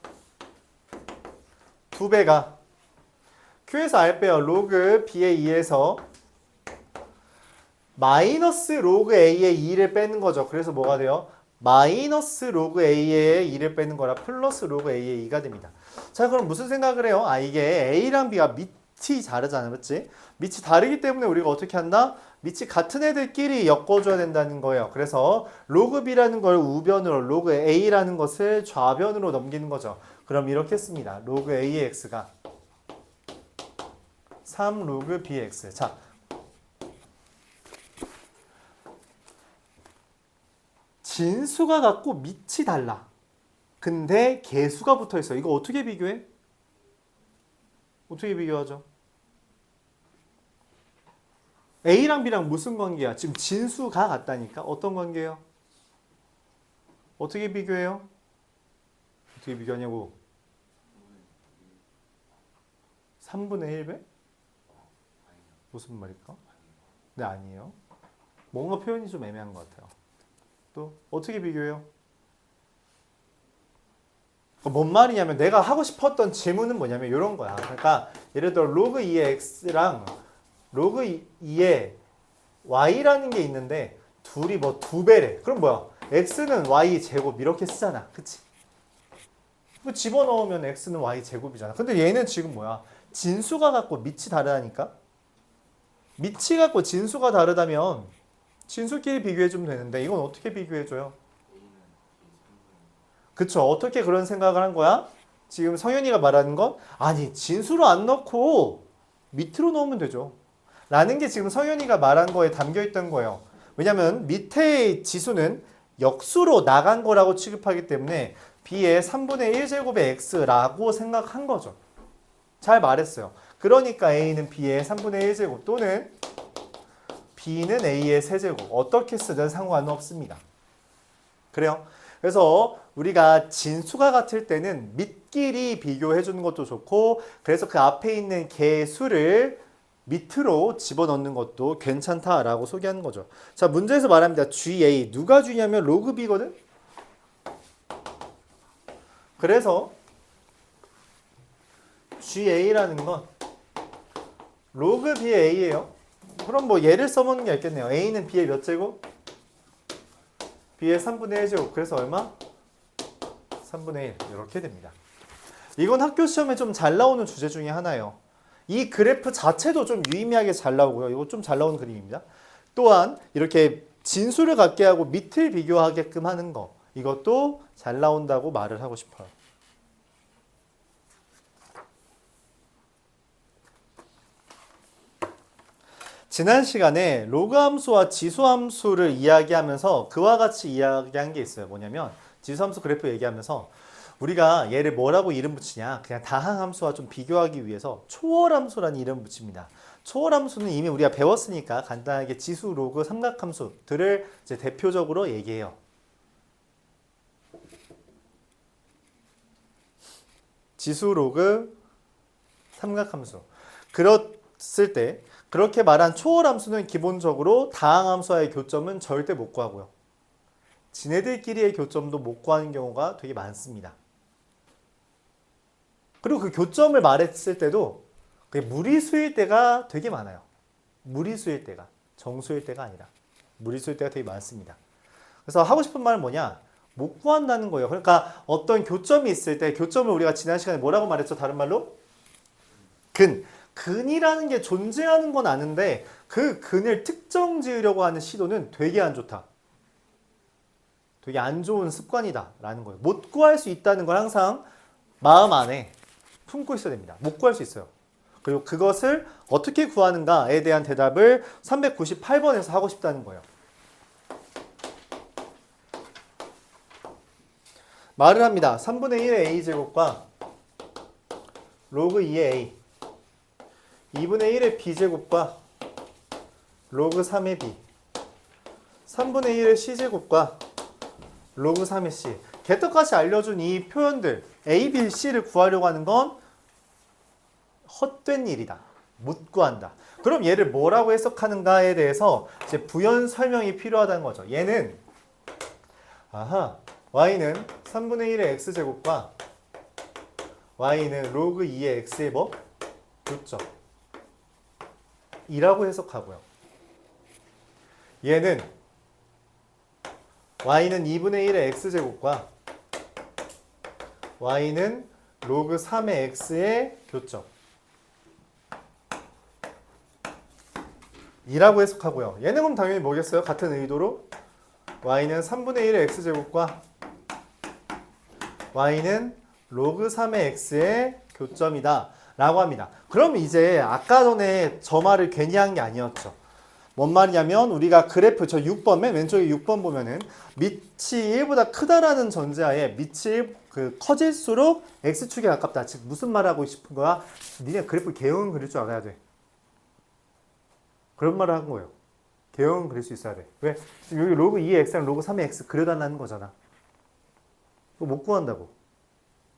2배가. Q에서 R 빼요. 로그 B의 2에서 마이너스 로그 A의 2를 빼는 거죠. 그래서 뭐가 돼요? 마이너스 로그 A의 2를 빼는 거라 플러스 로그 A의 2가 됩니다. 자, 그럼 무슨 생각을 해요? 아, 이게 A랑 B가 밑이 다르잖아. 그렇지? 밑이 다르기 때문에 우리가 어떻게 한다? 밑이 같은 애들끼리 엮어줘야 된다는 거예요. 그래서 로그 B라는 걸 우변으로, 로그 A라는 것을 좌변으로 넘기는 거죠. 그럼 이렇게 씁니다. 로그 A의 X가 3 로그 B의 X. 자, 진수가 같고 밑이 달라. 근데 개수가 붙어 있어. 이거 어떻게 비교해? 어떻게 비교하죠? A랑 B랑 무슨 관계야? 지금 진수가 같다니까? 어떤 관계예요? 어떻게 비교해요? 어떻게 비교하냐고? 3분의 1배? 무슨 말일까? 네, 아니에요. 뭔가 표현이 좀 애매한 것 같아요. 또 어떻게 비교해요? 뭔 말이냐면 내가 하고 싶었던 질문은 뭐냐면 이런 거야. 그러니까 예를 들어 로그 2의 x랑 로그 2의 y라는 게 있는데 둘이 뭐 2배래. 그럼 뭐야? x는 y 제곱 이렇게 쓰잖아. 그치? 집어넣으면 x는 y 제곱이잖아. 근데 얘는 지금 뭐야? 진수가 같고 밑이 다르다니까? 밑이 같고 진수가 다르다면 진수끼리 비교해주면 되는데 이건 어떻게 비교해줘요? 그쵸? 어떻게 그런 생각을 한 거야? 지금 성현이가 말하는 건 아니 진수로 안 넣고 밑으로 넣으면 되죠. 라는 게 지금 성현이가 말한 거에 담겨있던 거예요. 왜냐면 밑에 지수는 역수로 나간 거라고 취급하기 때문에 B의 3분의 1제곱의 X라고 생각한 거죠. 잘 말했어요. 그러니까 A는 B의 3분의 1제곱 또는 B는 A의 세제곱 어떻게 쓰든 상관없습니다. 그래요? 그래서 우리가 진수가 같을 때는 밑끼리 비교해 주는 것도 좋고 그래서 그 앞에 있는 개수를 밑으로 집어넣는 것도 괜찮다라고 소개하는 거죠. 자, 문제에서 말합니다. GA 누가 G냐면 로그 B거든? 그래서 GA라는 건 로그 B의 A예요. 그럼 뭐 얘를 써보는 게 있겠네요. A는 B의 몇 제곱? B의 3분의 1제곱. 그래서 얼마? 3분의 1. 이렇게 됩니다. 이건 학교 시험에 좀 잘 나오는 주제 중에 하나예요. 이 그래프 자체도 좀 유의미하게 잘 나오고요. 이거 좀 잘 나오는 그림입니다. 또한 이렇게 진수를 갖게 하고 밑을 비교하게끔 하는 거. 이것도 잘 나온다고 말을 하고 싶어요. 지난 시간에 로그 함수와 지수 함수를 이야기하면서 그와 같이 이야기한 게 있어요. 뭐냐면 지수 함수 그래프 얘기하면서 우리가 얘를 뭐라고 이름 붙이냐? 그냥 다항 함수와 좀 비교하기 위해서 초월 함수라는 이름 붙입니다. 초월 함수는 이미 우리가 배웠으니까 간단하게 지수, 로그, 삼각 함수들을 이제 대표적으로 얘기해요. 지수, 로그, 삼각 함수. 그랬을 때 그렇게 말한 초월 함수는 기본적으로 다항 함수와의 교점은 절대 못 구하고요. 지네들끼리의 교점도 못 구하는 경우가 되게 많습니다. 그리고 그 교점을 말했을 때도 그게 무리수일 때가 되게 많아요. 무리수일 때가. 정수일 때가 아니라. 무리수일 때가 되게 많습니다. 그래서 하고 싶은 말은 뭐냐? 못 구한다는 거예요. 그러니까 어떤 교점이 있을 때 교점을 우리가 지난 시간에 뭐라고 말했죠? 다른 말로? 근. 근이라는 게 존재하는 건 아는데 그 근을 특정 지으려고 하는 시도는 되게 안 좋다. 되게 안 좋은 습관이다 라는 거예요. 못 구할 수 있다는 걸 항상 마음 안에 품고 있어야 됩니다. 못 구할 수 있어요. 그리고 그것을 어떻게 구하는가에 대한 대답을 398번에서 하고 싶다는 거예요. 말을 합니다. 3분의 1의 a제곱과 로그 2의 a 2분의 1의 b제곱과 로그 3의 b 3분의 1의 c제곱과 로그 3의 c 개떡같이 알려준 이 표현들 a, b, c를 구하려고 하는 건 헛된 일이다. 못 구한다. 그럼 얘를 뭐라고 해석하는가에 대해서 이제 부연 설명이 필요하다는 거죠. 얘는 y는 3분의 1의 x제곱과 y는 로그 2의 x의 뭐? 교점 이라고 해석하고요. 얘는 y는 2분의 1의 x제곱과 y는 로그 3의 x의 교점 이라고 해석하고요. 얘는 그럼 당연히 뭐겠어요? 같은 의도로 y는 3분의 1의 x제곱과 y는 로그 3의 x의 교점이다 라고 합니다. 그럼 이제 아까 전에 저 말을 괜히 한 게 아니었죠. 뭔 말이냐면 우리가 그래프 저 6번 맨 왼쪽에 6번 보면은 밑이 1보다 크다라는 전제하에 밑이 커질수록 x축에 가깝다. 즉 무슨 말 하고 싶은 거야? 니네 그래프 개형은 그릴 줄 알아야 돼. 그런 말을 한 거예요. 개형은 그릴 수 있어야 돼. 왜? 여기 로그 2의 x랑 로그 3의 x 그려달라는 거잖아. 그거 못 구한다고.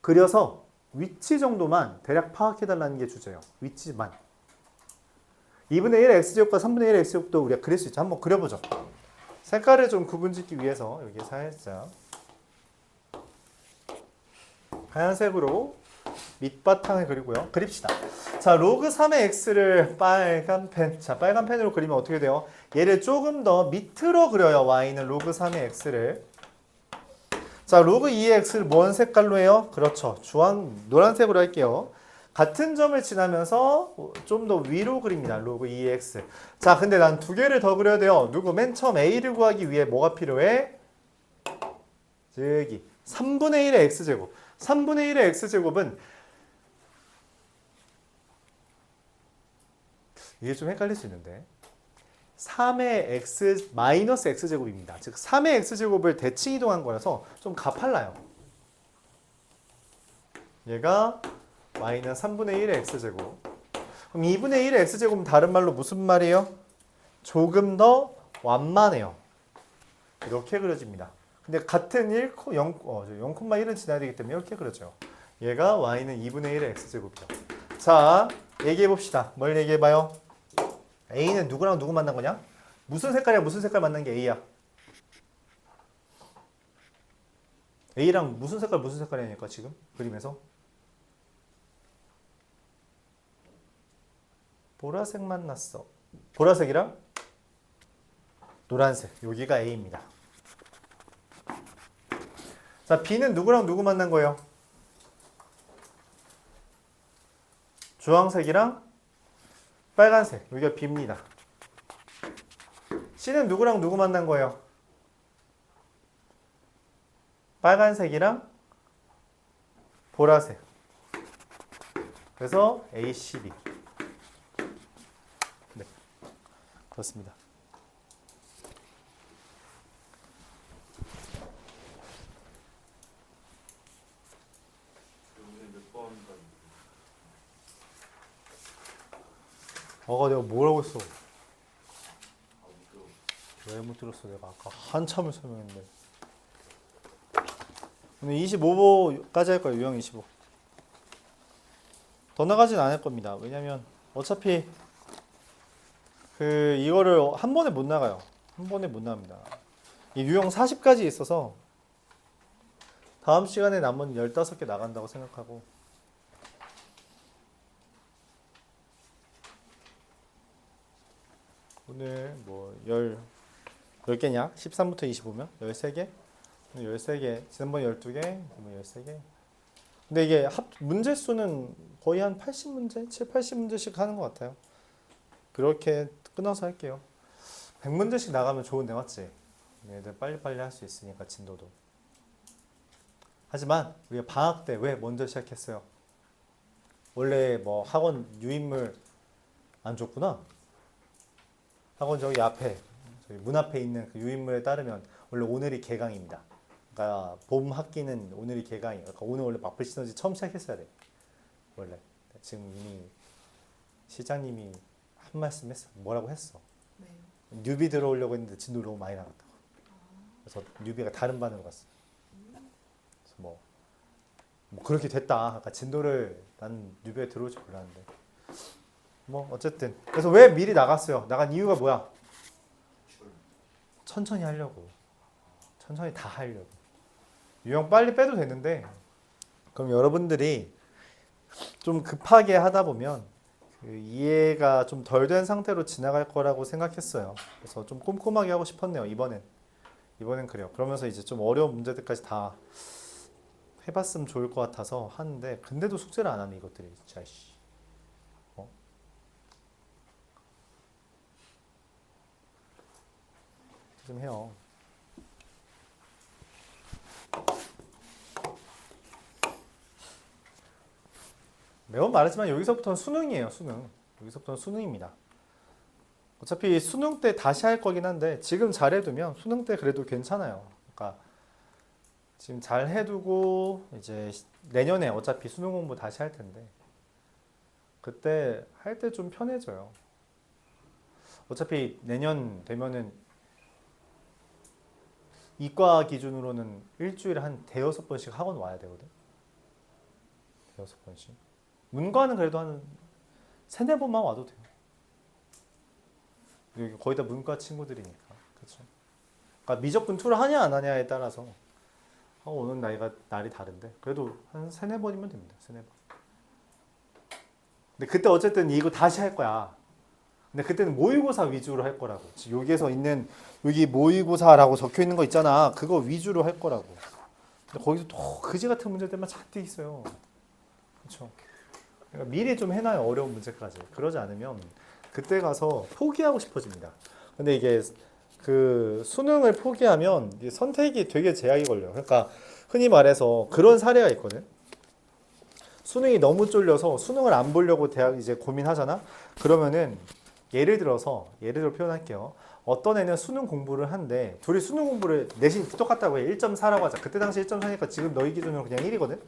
그려서 위치 정도만 대략 파악해달라는 게 주제예요. 위치만. 2분의 1의 x제곱과 3분의 1의 x제곱도 우리가 그릴 수 있죠. 한번 그려보죠. 색깔을 좀 구분짓기 위해서 여기 살짝 하얀색으로 밑바탕을 그리고요. 그립시다. 자, 로그 3의 x를 빨간 펜. 자, 빨간 펜으로 그리면 어떻게 돼요? 얘를 조금 더 밑으로 그려요. y는 로그 3의 x를. 자, 로그 2의 x를 뭔 색깔로 해요? 그렇죠. 노란색으로 할게요. 같은 점을 지나면서 좀 더 위로 그립니다. 로그 2의 x. 자, 근데 난 두 개를 더 그려야 돼요. 누구? 맨 처음 a를 구하기 위해 뭐가 필요해? 저기 3분의 1의 x제곱. 3분의 1의 x제곱은 이게 좀 헷갈릴 수 있는데 3의 x 마이너스 x제곱입니다. 즉 3의 x제곱을 대칭 이동한 거라서 좀 가팔라요. 얘가 y는 3분의 1의 x제곱. 그럼 2분의 1의 x제곱은 다른 말로 무슨 말이에요? 조금 더 완만해요. 이렇게 그려집니다. 근데 같은 0,1은 지나야 되기 때문에 이렇게 그려져요. 얘가 y는 2분의 1의 x제곱이죠. 자, 얘기해봅시다. 뭘 얘기해봐요? A는 누구랑 누구 만난 거냐? 무슨 색깔이야? 무슨 색깔 만난 게 A야? A랑 무슨 색깔이냐니까 지금 그림에서 보라색 만났어. 보라색이랑 노란색. 여기가 A입니다. 자, B는 누구랑 누구 만난 거예요? 주황색이랑 빨간색. 여기가 B입니다. C는 누구랑 누구 만난 거예요? 빨간색이랑 보라색. 그래서 A, C, B. 네, 그렇습니다. 내가 뭐라고 했어? 왜 못 들었어? 내가 아까 한참을 설명했는데. 오늘 25보까지 할 거예요. 유형 25. 더 나가진 않을 겁니다. 왜냐면 어차피 이거를 한 번에 못 나가요. 한 번에 못 나갑니다. 이 유형 40까지 있어서 다음 시간에 남은 15개 나간다고 생각하고 오늘 뭐 10개냐? 13부터 25면? 13개? 13개, 지난번에 12개, 그러면 13개. 근데 이게 문제 수는 거의 한 80문제? 7, 80문제씩 하는 것 같아요. 그렇게 끊어서 할게요. 100문제씩 나가면 좋은데, 맞지? 얘들 빨리빨리 할 수 있으니까, 진도도. 하지만, 우리가 방학 때 왜 먼저 시작했어요? 원래 뭐 학원 유인물 안 줬구나. 학원 저기 앞에 저기 문 앞에 있는 그 유인물에 따르면 원래 오늘이 개강입니다. 그러니까 봄 학기는 오늘이 개강이에요. 그러니까 오늘 원래 마플 시너지 처음 시작했어야 돼. 원래 지금 이미 시장님이 한 말씀 했어. 뭐라고 했어? 네. 뉴비 들어오려고 했는데 진도 너무 많이 나갔다고. 그래서 뉴비가 다른 반으로 갔어. 그래서 뭐 그렇게 됐다. 그러니까 진도를 난 뉴비에 들어올 줄 몰랐는데. 뭐 어쨌든 그래서 왜 미리 나갔어요? 나간 이유가 뭐야? 천천히 하려고. 천천히 다 하려고. 유형 빨리 빼도 되는데 그럼 여러분들이 좀 급하게 하다 보면 그 이해가 좀 덜 된 상태로 지나갈 거라고 생각했어요. 그래서 좀 꼼꼼하게 하고 싶었네요. 이번엔 그래요. 그러면서 이제 좀 어려운 문제들까지 다 해봤으면 좋을 것 같아서 하는데 근데도 숙제를 안 하네 이것들이 진짜 씨. 좀 해요. 매번 말했지만 여기서부터는 수능이에요. 수능. 여기서부터는 수능입니다. 어차피 수능 때 다시 할 거긴 한데 지금 잘 해두면 수능 때 그래도 괜찮아요. 그러니까 지금 잘 해두고 이제 내년에 어차피 수능 공부 다시 할 텐데 그때 할 때 좀 편해져요. 어차피 내년 되면은 이과 기준으로는 일주일에 한 대여섯 번씩 학원 와야 되거든. 대여섯 번씩. 문과는 그래도 한 세네 번만 와도 돼요. 여기 거의 다 문과 친구들이니까. 그렇죠. 그러니까 미적분 툴을 하냐 안 하냐에 따라서 오는 날이 다른데 그래도 한 세네 번이면 됩니다. 세네 번. 근데 그때 어쨌든 이거 다시 할 거야. 근데 그때는 모의고사 위주로 할 거라고. 지금 여기에서 있는 여기 모의고사라고 적혀 있는 거 있잖아. 그거 위주로 할 거라고. 근데 거기서 또 그지 같은 문제들만 잔뜩 있어요. 그렇죠. 그러니까 미리 좀 해놔요. 어려운 문제까지. 그러지 않으면 그때 가서 포기하고 싶어집니다. 근데 이게 그 수능을 포기하면 이게 선택이 되게 제약이 걸려요. 그러니까 흔히 말해서 그런 사례가 있거든. 수능이 너무 쫄려서 수능을 안 보려고 대학 이제 고민하잖아. 그러면은 예를 들어 표현할게요. 어떤 애는 수능 공부를 한데 둘이 수능 공부를 내신 똑같다고 해. 1.4라고 하자. 그때 당시 1.4니까 지금 너희 기준으로 그냥 1이거든.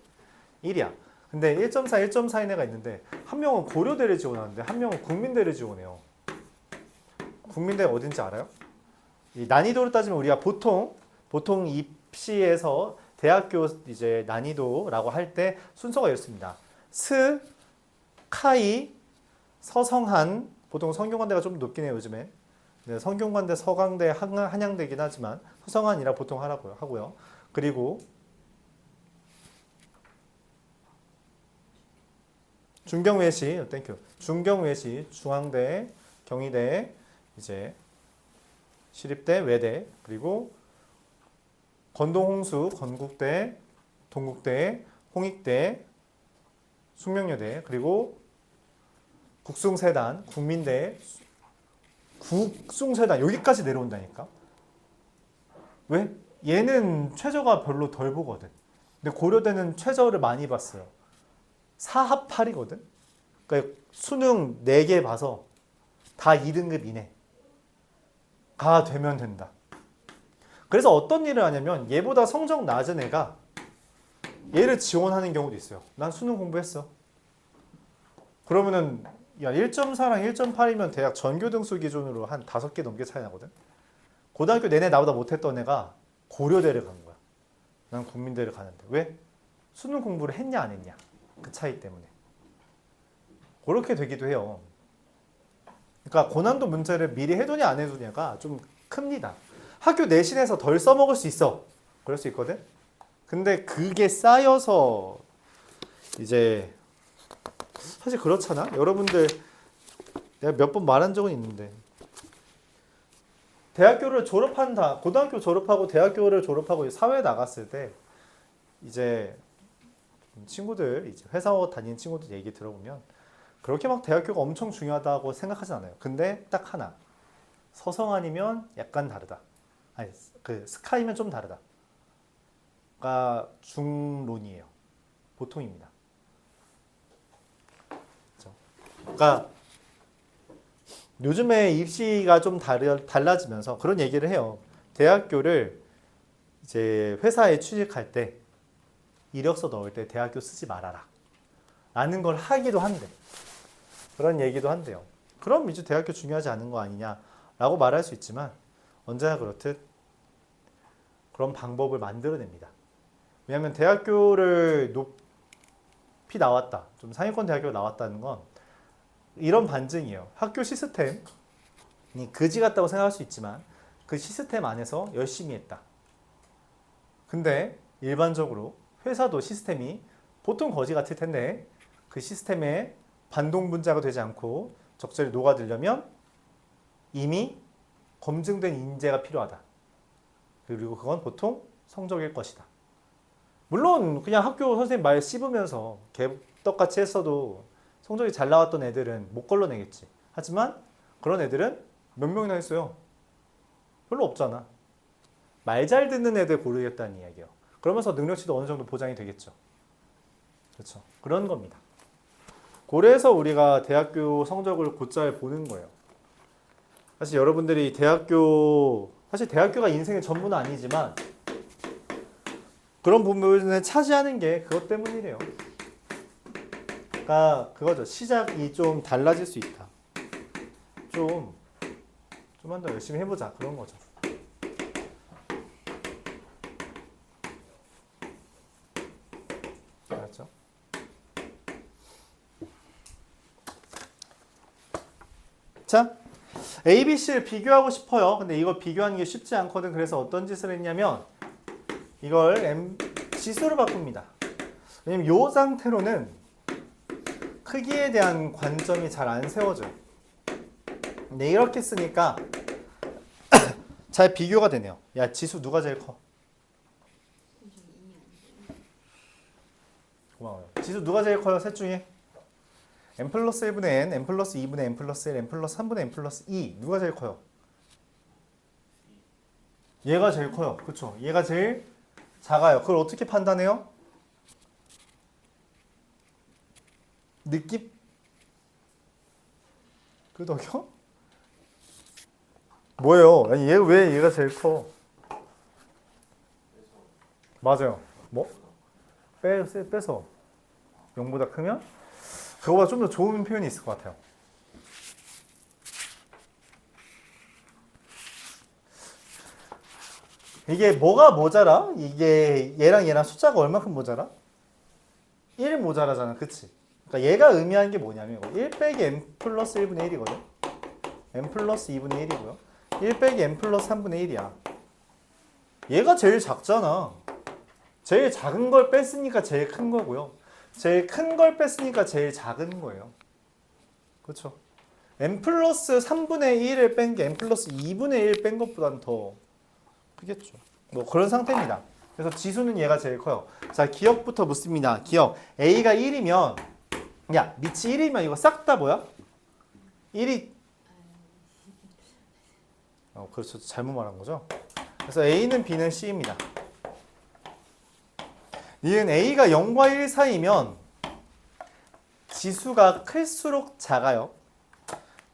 1이야. 근데 1.4, 1.4인 애가 있는데 한 명은 고려대를 지원하는데 한 명은 국민대를 지원해요. 국민대가 어딘지 알아요? 이 난이도로 따지면 우리가 보통 입시에서 대학교 이제 난이도라고 할 때 순서가 이렇습니다. 스, 카이, 서성한, 보통 성균관대가 좀 높긴 해요 요즘에. 네, 성균관대, 서강대, 한양대긴 하지만 서성한이라 보통 하고요. 그리고 중경외시, 땡큐. 중경외시, 중앙대, 경희대, 이제 시립대, 외대, 그리고 건동홍수, 건국대, 동국대, 홍익대, 숙명여대, 그리고 국숭세단, 국민대, 국숭세단 여기까지 내려온다니까. 왜? 얘는 최저가 별로 덜 보거든. 근데 고려대는 최저를 많이 봤어요. 4합 8이거든. 그러니까 수능 4개 봐서 다 2등급 이내가 되면 된다. 그래서 어떤 일을 하냐면 얘보다 성적 낮은 애가 얘를 지원하는 경우도 있어요. 난 수능 공부했어. 그러면은 야 1.4랑 1.8이면 대학 전교 등수 기준으로 한 5개 넘게 차이 나거든. 고등학교 내내 나보다 못했던 애가 고려대를 간 거야. 난 국민대를 가는데 왜? 수능 공부를 했냐 안 했냐 그 차이 때문에 그렇게 되기도 해요. 그러니까 고난도 문제를 미리 해두냐 안 해두냐가 좀 큽니다. 학교 내신에서 덜 써먹을 수 있어. 그럴 수 있거든. 근데 그게 쌓여서 이제 사실 그렇잖아. 여러분들 내가 몇 번 말한 적은 있는데 대학교를 졸업한다. 고등학교 졸업하고 대학교를 졸업하고 사회에 나갔을 때 이제 친구들 이제 회사 다니는 친구들 얘기 들어보면 그렇게 막 대학교가 엄청 중요하다고 생각하진 않아요. 근데 딱 하나 서성아니면 약간 다르다. 아니 그 스카이면 좀 다르다. 가 중론이에요. 보통입니다. 그러니까 요즘에 입시가 좀 달라지면서 그런 얘기를 해요. 대학교를 이제 회사에 취직할 때 이력서 넣을 때 대학교 쓰지 말아라 라는 걸 하기도 한대. 그런 얘기도 한대요. 그럼 이제 대학교 중요하지 않은 거 아니냐라고 말할 수 있지만 언제나 그렇듯 그런 방법을 만들어냅니다. 왜냐하면 대학교를 높이 나왔다, 좀 상위권 대학교가 나왔다는 건 이런 반증이에요. 학교 시스템이 그지 같다고 생각할 수 있지만 그 시스템 안에서 열심히 했다. 근데 일반적으로 회사도 시스템이 보통 거지 같을 텐데 그 시스템에 반동분자가 되지 않고 적절히 녹아들려면 이미 검증된 인재가 필요하다. 그리고 그건 보통 성적일 것이다. 물론 그냥 학교 선생님 말 씹으면서 개떡같이 했어도 성적이 잘 나왔던 애들은 못 걸러내겠지. 하지만 그런 애들은 몇 명이나 있어요. 별로 없잖아. 말 잘 듣는 애들 고르겠다는 이야기예요. 그러면서 능력치도 어느 정도 보장이 되겠죠. 그렇죠. 그런 겁니다. 그래서 우리가 대학교 성적을 곧잘 보는 거예요. 사실 여러분들이 사실 대학교가 인생의 전부는 아니지만 그런 부분을 차지하는 게 그것 때문이래요. 그러니까 그거죠. 시작이 좀 달라질 수 있다. 좀만 더 열심히 해보자. 그런 거죠. 알았죠? 자, A, B, C를 비교하고 싶어요. 근데 이거 비교하는 게 쉽지 않거든. 그래서 어떤 짓을 했냐면 이걸 지수로 바꿉니다. 왜냐면 이 상태로는 크기에 대한 관점이 잘 안 세워져요. 근데 이렇게 쓰니까 잘 비교가 되네요. 야, 지수 누가 제일 커? 고마워요. 지수 누가 제일 커요? 셋 중에? n 플러스 1분의 n, n 플러스 2분의 n 플러스 1, n 플러스 3분의 n 플러스 2 누가 제일 커요? 얘가 제일 커요. 그렇죠? 얘가 제일 작아요. 그걸 어떻게 판단해요? 느낌? 끄덕여? 뭐예요? 아니 왜 얘가 제일 커? 맞아요. 뭐? 빼서 0보다 크면? 그거보다 좀 더 좋은 표현이 있을 것 같아요. 이게 뭐가 모자라? 이게 얘랑 숫자가 얼마큼 모자라? 1 모자라잖아. 그치? 그러니까 얘가 의미하는 게 뭐냐면 1 빼기 n 플러스 1분의 1이거든. n 플러스 2분의 1이고요. 1 빼기 n 플러스 3분의 1이야. 얘가 제일 작잖아. 제일 작은 걸 뺐으니까 제일 큰 거고요. 제일 큰 걸 뺐으니까 제일 작은 거예요. 그렇죠? n 플러스 3분의 1을 뺀 게 n 플러스 2분의 1 뺀 것보다는 더 크겠죠. 뭐 그런 상태입니다. 그래서 지수는 얘가 제일 커요. 자, 기억부터 묻습니다. 기억. A가 1이면 야, 밑이 1이면 이거 싹 다 뭐야? 1이 그렇죠. 잘못 말한 거죠. 그래서 A는 B는 C입니다. 니은 A가 0과 1 사이면 지수가 클수록 작아요.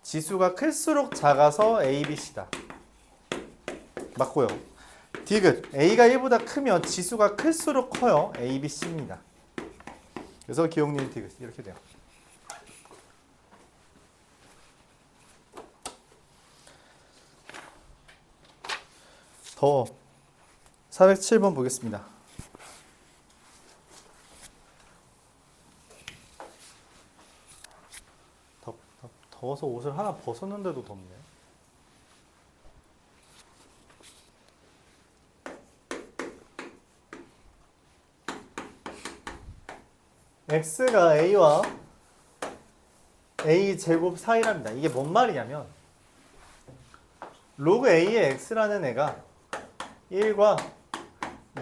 지수가 클수록 작아서 A, B, C다. 맞고요. 디귿 A가 1보다 크면 지수가 클수록 커요. A, B, C입니다. 그래서 기억니은 디귿 이렇게 돼요. 더 407번 보겠습니다. 더워서 옷을 하나 벗었는데도 덥네. x가 a와 a 제곱 사이랍니다. 이게 뭔 말이냐면 로그 a의 x라는 애가 1과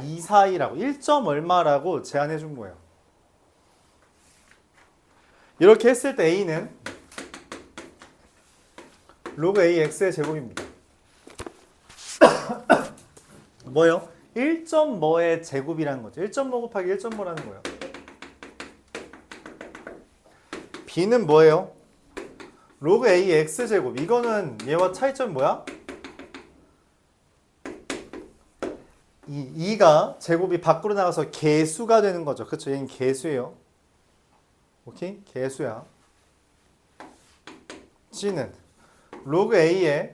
2 사이라고 1점 얼마라고 제한해 준 거예요. 이렇게 했을 때 a는 로그 a x의 제곱입니다. 뭐예요? 1점 뭐의 제곱이라는 거죠. 1점 뭐 곱하기 1점 뭐라는 거예요. b는 뭐예요? 로그 A X제곱. 이거는 얘와 차이점이 뭐야? 2가 제곱이 밖으로 나가서 개수가 되는 거죠. 그쵸? 얘는 개수예요. 오케이? 개수야. C는 로그 A에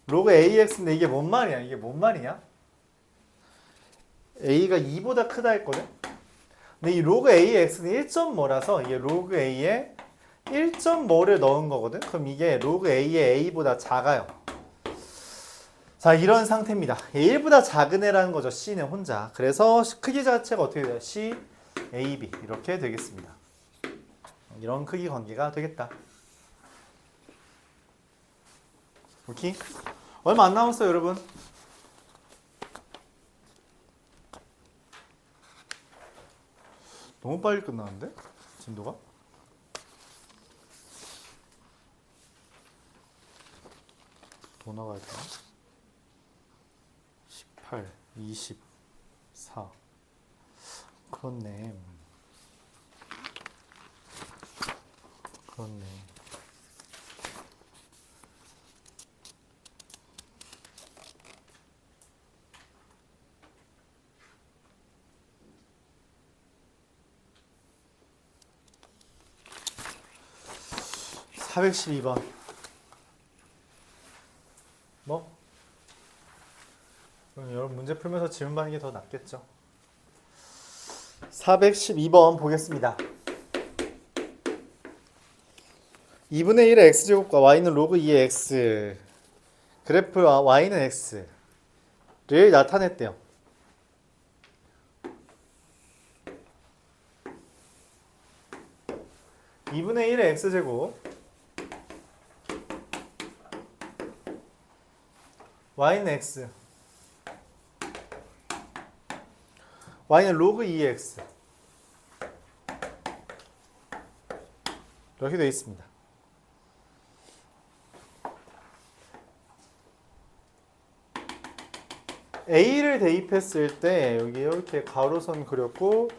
로그 AX인데 이게 뭔 말이야? 이게 뭔 말이냐? A가 2보다 크다 했거든? 근데 이 로그 AX는 1점 뭐라서 이게 로그 A에 1점 뭐를 넣은 거거든? 그럼 이게 로그 A의 A보다 작아요. 자, 이런 상태입니다. 1보다 작은 애라는 거죠. C는 혼자. 그래서 크기 자체가 어떻게 돼요? C, AB 이렇게 되겠습니다. 이런 크기 관계가 되겠다. 오케이? 얼마 안 남았어요, 여러분. 너무 빨리 끝나는데? 진도가? 더 나가야 되나? 18, 24. 그렇네. 그렇네. (412번) 뭐? 그럼 여러분 문제 풀면서 질문 받는 게 더 낫겠죠. 412번 보겠습니다. 2분의 1의 x제곱과 y는 로그 2의 x 그래프와 y는 x를 나타냈대요. (2분의 1의 x제곱) y는 x y는 로그 2의 x 이렇게 되어 있습니다. A를 대입했을 때 여기 이렇게 가로선 그렸고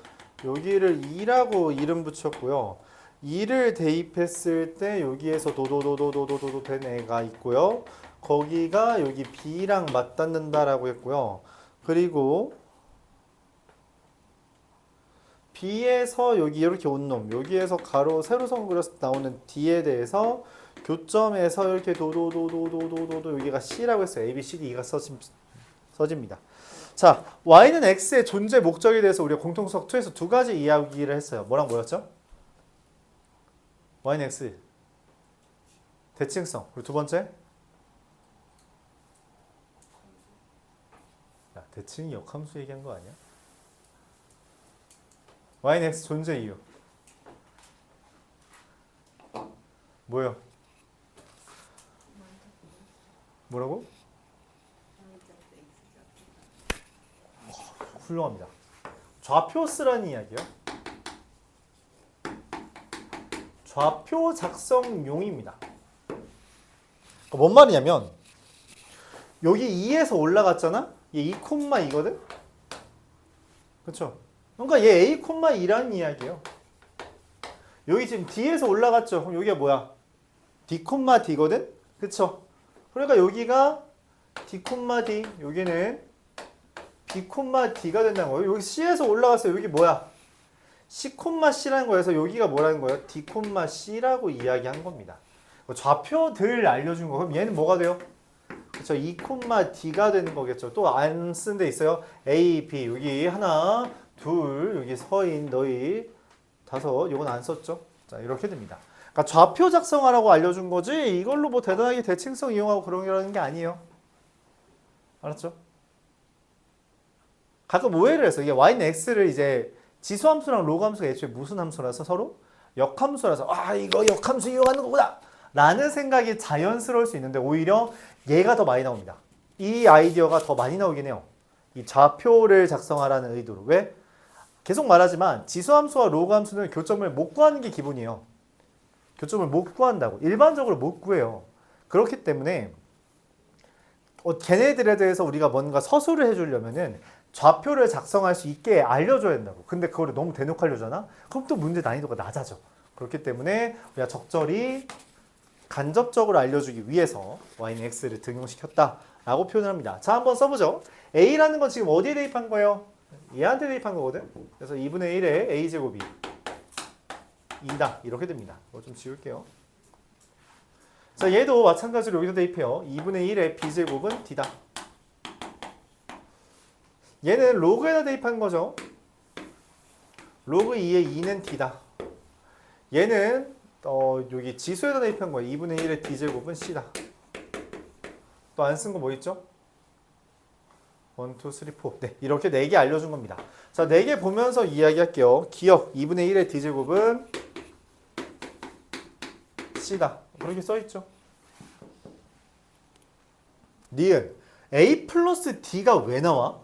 여기를 2라고 이름 붙였고요. 2를 대입했을 때 여기에서 도도도도도도도 된 애가 있고요. 거기가 여기 B랑 맞닿는다라고 했고요. 그리고 B에서 여기 이렇게 온 놈, 여기에서 가로 세로선 그렸을 때 나오는 D에 대해서 교점에서 이렇게 도도도도도도도 여기가 C라고 했어요. A, B, C, D가 써집니다. 자, Y는 X의 존재 목적에 대해서 우리가 공통수학 2에서 두 가지 이야기를 했어요. 뭐랑 뭐였죠? Y는 X 대칭성. 그리고 두 번째 야, 대칭이 역함수 얘기한 거 아니야? Y는 X 존재 이유 뭐요? 뭐라고? 훌륭합니다. 좌표 쓰라는 이야기요. 좌표 작성용입니다. 뭔 말이냐면 여기 2에서 올라갔잖아? 얘 2,2거든? 그쵸? 그러니까 얘 A,2라는 이야기예요. 여기 지금 D에서 올라갔죠? 그럼 여기가 뭐야? D,D거든? 그쵸? 그러니까 여기가 D,D, 여기는 B,D가 된다는 거예요. 여기 C에서 올라갔어요. 여기 뭐야? C,C라는 거여서 여기가 뭐라는 거예요? D,C라고 이야기한 겁니다. 좌표들 알려준 거. 그럼 얘는 뭐가 돼요? 그쵸? 2,D가 되는 거겠죠. 또 안 쓴 데 있어요. A, B. 여기 하나, 둘, 여기 서인, 너희, 다섯. 이건 안 썼죠? 자, 이렇게 됩니다. 그러니까 좌표 작성하라고 알려준 거지 이걸로 뭐 대단하게 대칭성 이용하고 그런 게 아니에요. 알았죠? 가끔 오해를 했어. 이게 y는 x를 이제 지수함수랑 로그함수가 애초에 무슨 함수라서 서로 역함수라서 이거 역함수 이용하는 거구나 라는 생각이 자연스러울 수 있는데 오히려 얘가 더 많이 나옵니다. 이 아이디어가 더 많이 나오긴 해요. 이 좌표를 작성하라는 의도로. 왜? 계속 말하지만 지수함수와 로그함수는 교점을 못 구하는 게 기본이에요. 교점을 못 구한다고. 일반적으로 못 구해요. 그렇기 때문에 걔네들에 대해서 우리가 뭔가 서술을 해주려면은 좌표를 작성할 수 있게 알려줘야 된다고. 근데 그거를 너무 대놓고 알려주잖아? 그럼 또 문제 난이도가 낮아져. 그렇기 때문에 우리가 적절히 간접적으로 알려주기 위해서 y는 x를 등용시켰다라고 표현을 합니다. 자, 한번 써보죠. a라는 건 지금 어디에 대입한 거예요? 얘한테 대입한 거거든. 그래서 2분의 1의 a제곱이 2다. 이렇게 됩니다. 이거 좀 지울게요. 자, 얘도 마찬가지로 여기서 대입해요. 2분의 1의 b제곱은 d다. 얘는 로그에다 대입한 거죠. 로그 2의 2는 d다. 얘는 여기 지수에다 대입한 거예요. 2분의 1의 d제곱은 c다. 또 안 쓴 거 뭐 있죠? 1, 2, 3, 4. 네, 이렇게 4개 알려준 겁니다. 자, 4개 보면서 이야기할게요. 기억 2분의 1의 d제곱은 c다. 그렇게 써있죠. 니은 a 플러스 d가 왜 나와?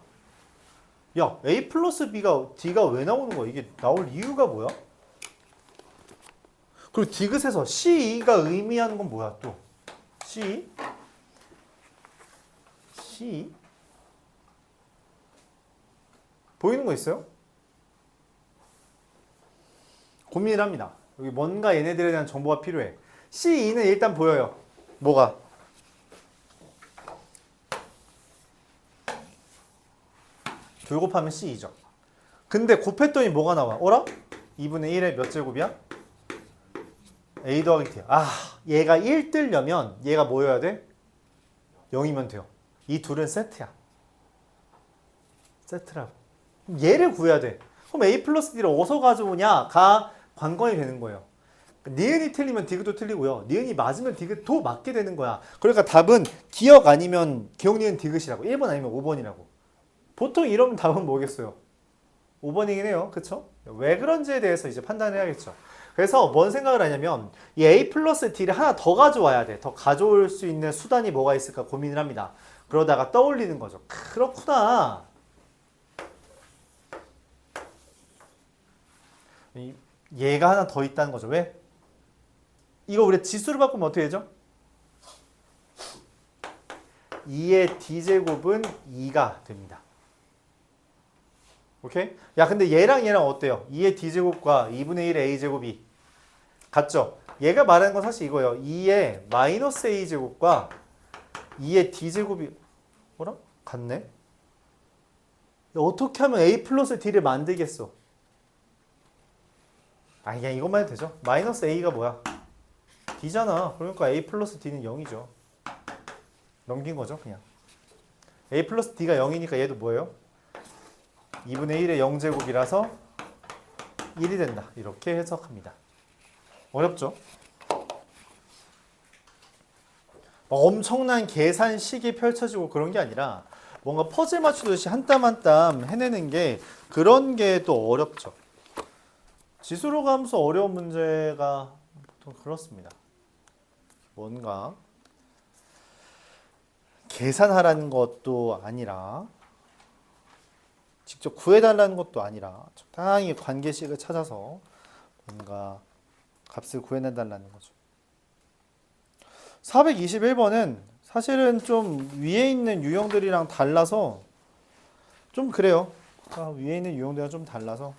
야, a 플러스 d가 왜 나오는 거야? 이게 나올 이유가 뭐야? 그리고 디귿에서 C2가 의미하는 건 뭐야 또? C? 보이는 거 있어요? 고민을 합니다. 여기 뭔가 얘네들에 대한 정보가 필요해. C2는 일단 보여요. 뭐가? 둘 곱하면 C2죠. 근데 곱했더니 뭐가 나와? 어라? 2분의 1의 몇 제곱이야? A 더하기 T야. 아, 얘가 1 뜨려면 얘가 뭐여야 돼? 0이면 돼요. 이 둘은 세트야. 세트라고. 그럼 얘를 구해야 돼. 그럼 A 플러스 D를 어디서 가져오냐가 관건이 되는 거예요. 니은이 틀리면 디귿도 틀리고요. 니은이 맞으면 디귿도 맞게 되는 거야. 그러니까 답은 기억 아니면 기억 니은 디귿이라고. 1번 아니면 5번이라고. 보통 이러면 답은 뭐겠어요? 5번이긴 해요. 그쵸? 왜 그런지에 대해서 이제 판단해야겠죠. 그래서 뭔 생각을 하냐면 이 A 플러스 D를 하나 더 가져와야 돼. 더 가져올 수 있는 수단이 뭐가 있을까 고민을 합니다. 그러다가 떠올리는 거죠. 그렇구나. 얘가 하나 더 있다는 거죠. 왜? 이거 우리 지수로 바꾸면 어떻게 되죠? 2의 D제곱은 2가 됩니다. 오케이? 야, 근데 얘랑 어때요? 2의 D제곱과 2분의 1의 A제곱이 같죠? 얘가 말하는 건 사실 이거예요. 2의 마이너스 A제곱과 2의 D제곱이 뭐라? 같네? 어떻게 하면 A 플러스 D를 만들겠어? 아, 그냥 이것만 해도 되죠? 마이너스 A가 뭐야? D잖아. 그러니까 A 플러스 D는 0이죠. 넘긴 거죠, 그냥. A 플러스 D가 0이니까 얘도 뭐예요? 2분의 1의 0제곱이라서 1이 된다. 이렇게 해석합니다. 어렵죠? 엄청난 계산식이 펼쳐지고 그런 게 아니라 뭔가 퍼즐 맞추듯이 한 땀 한 땀 해내는 게 그런 게 또 어렵죠. 지수로 감수 어려운 문제가 보통 그렇습니다. 뭔가 계산하라는 것도 아니라 직접 구해달라는 것도 아니라 적당히 관계식을 찾아서 뭔가 값을 구해내달라는 거죠. 421번은 사실은 좀 위에 있는 유형들이랑 달라서 좀 그래요. 위에 있는 유형들이랑 좀 달라서.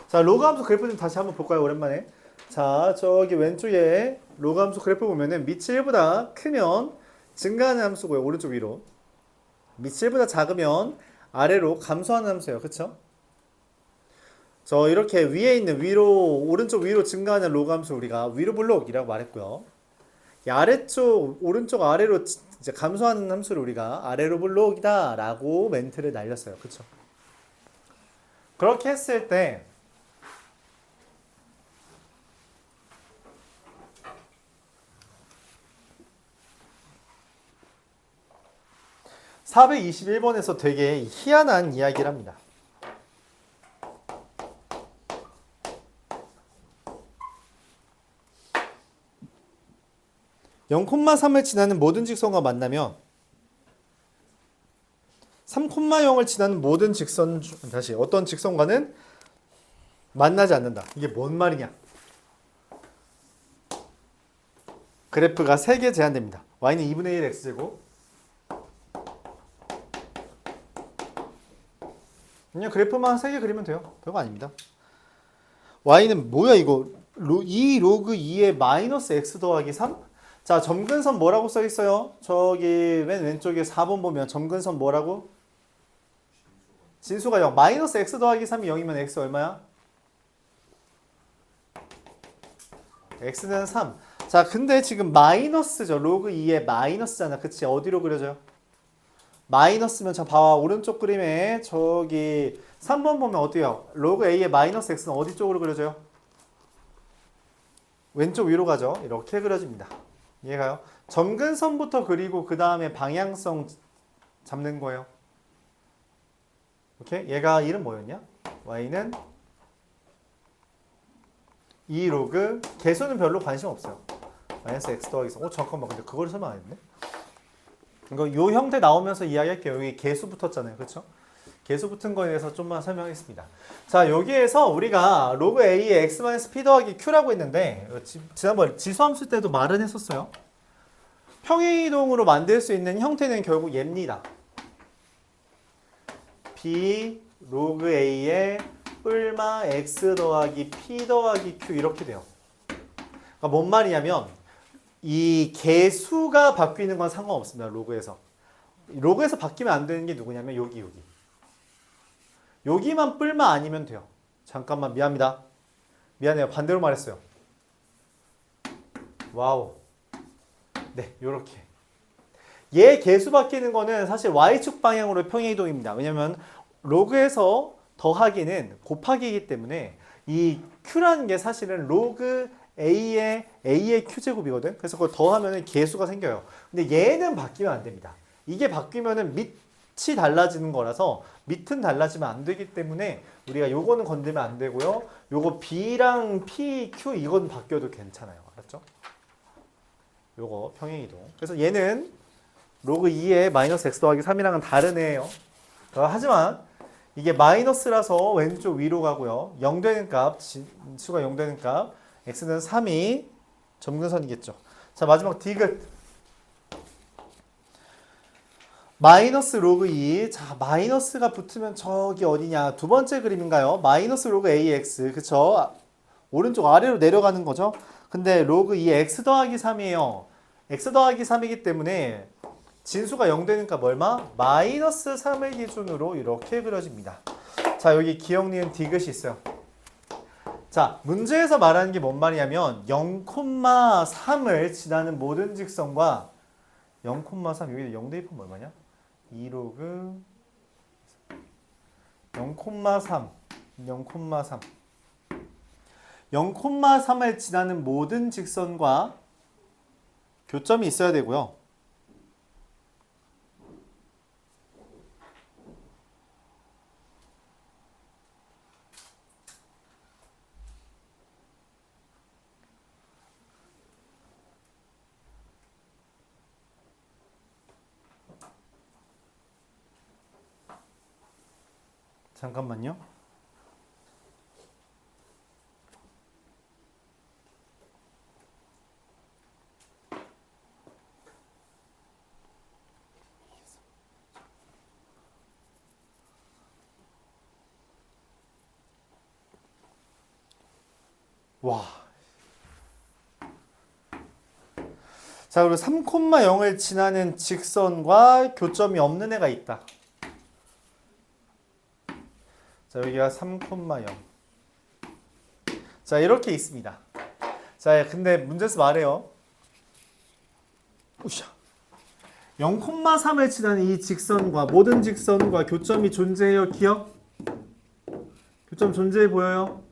자, 로그 함수 그래프 좀 다시 한번 볼까요? 오랜만에. 자, 저기 왼쪽에 로그 함수 그래프 보면은 밑이 1보다 크면 증가하는 함수고요. 오른쪽 위로. 밑이 1보다 작으면 아래로 감소하는 함수예요. 그쵸? 이렇게 위에 있는 오른쪽 위로 증가하는 로그 함수 우리가 위로 블록이라고 말했고요. 이 아래쪽, 오른쪽 아래로 이제 감소하는 함수를 우리가 아래로 블록이다 라고 멘트를 날렸어요. 그쵸? 그렇게 했을 때 421번에서 되게 희한한 이야기를 합니다. 0,3을 지나는 모든 직선과 만나면 3,0을 지나는 모든 직선 다시 어떤 직선과는 만나지 않는다. 이게 뭔 말이냐? 그래프가 3개 제한됩니다. y는 2분의 1 x제곱. 그냥 그래프만 3개 그리면 돼요. 별거 아닙니다. y는 뭐야 이거? 2 로그 2에 마이너스 x 더하기 3? 자, 점근선 뭐라고 써 있어요? 저기 맨 왼쪽에 4번 보면 점근선 뭐라고? 진수가 0. 마이너스 x 더하기 3이 0이면 x 얼마야? x는 3. 자, 근데 지금 마이너스죠. 로그 2에 마이너스잖아. 그치? 어디로 그려져요? 마이너스면 자, 봐봐. 오른쪽 그림에 저기 3번 보면 어때요? 로그 a의 마이너스 x는 어디 쪽으로 그려져요? 왼쪽 위로 가죠. 이렇게 그려집니다. 이해가요? 점근선부터 그리고 그 다음에 방향성 잡는 거예요. 오케이? 얘가 이름 뭐였냐? y는 2 로그 개수는 별로 관심 없어요. 마이너스 x 더하기 3. 잠깐만. 근데 그걸 설명 안 했네? 이거 요 형태 나오면서 이야기할게요. 여기 개수 붙었잖아요. 그렇죠? 개수 붙은 거에 대해서 좀만 설명하겠습니다. 자, 여기에서 우리가 로그 a의 x-p 더하기 q라고 했는데 지난번 지수함수 때도 말은 했었어요. 평행이동으로 만들 수 있는 형태는 결국 얘입니다. b 로그 a의 뿔마 x 더하기 p 더하기 q 이렇게 돼요. 그러니까 뭔 말이냐면 이 개수가 바뀌는 건 상관없습니다. 로그에서. 로그에서 바뀌면 안 되는 게 누구냐면 여기. 여기만 뿔마 아니면 돼요. 잠깐만 미안합니다. 미안해요. 반대로 말했어요. 와우. 네, 요렇게. 얘 개수 바뀌는 거는 사실 y축 방향으로 평행이동입니다. 왜냐면 로그에서 더하기는 곱하기이기 때문에 이 q라는 게 사실은 로그 a의 q제곱이거든. 그래서 그걸 더하면 개수가 생겨요. 근데 얘는 바뀌면 안 됩니다. 이게 바뀌면은 밑이 달라지는 거라서 밑은 달라지면 안 되기 때문에 우리가 요거는 건들면 안 되고요. 요거 b랑 p, q 이건 바뀌어도 괜찮아요. 알았죠? 요거 평행이동. 그래서 얘는 로그 2에 마이너스 x 더하기 3이랑은 다른 애예요. 하지만 이게 마이너스라서 왼쪽 위로 가고요. 0 되는 값, 수가 0 되는 값, x는 3이 점근선이겠죠. 자, 마지막 디귿. 마이너스 로그 2. 자, 마이너스가 붙으면 저기 어디냐? 두 번째 그림인가요? 마이너스 로그 ax. 그쵸? 오른쪽 아래로 내려가는 거죠. 근데 로그 2 x 더하기 3이에요. x 더하기 3이기 때문에 진수가 0 되는 값 얼마? 마이너스 3을 기준으로 이렇게 그려집니다. 자, 여기 기억 니은 디귿이 있어요. 자, 문제에서 말하는 게 뭔 말이냐면 0,3을 지나는 모든 직선과 0,3 여기 0 대입하면 얼마냐? 2 로그 0,3 0,3을 지나는 모든 직선과 교점이 있어야 되고요. 잠깐만요. 와. 자, 그리고 3,0을 지나는 직선과 교점이 없는 애가 있다. 자, 여기가 3,0. 자, 이렇게 있습니다. 자, 근데 문제에서 말해요. 우샤. 0,3을 지나는 이 직선과 모든 직선과 교점이 존재해요. 기억? 교점 존재해 보여요?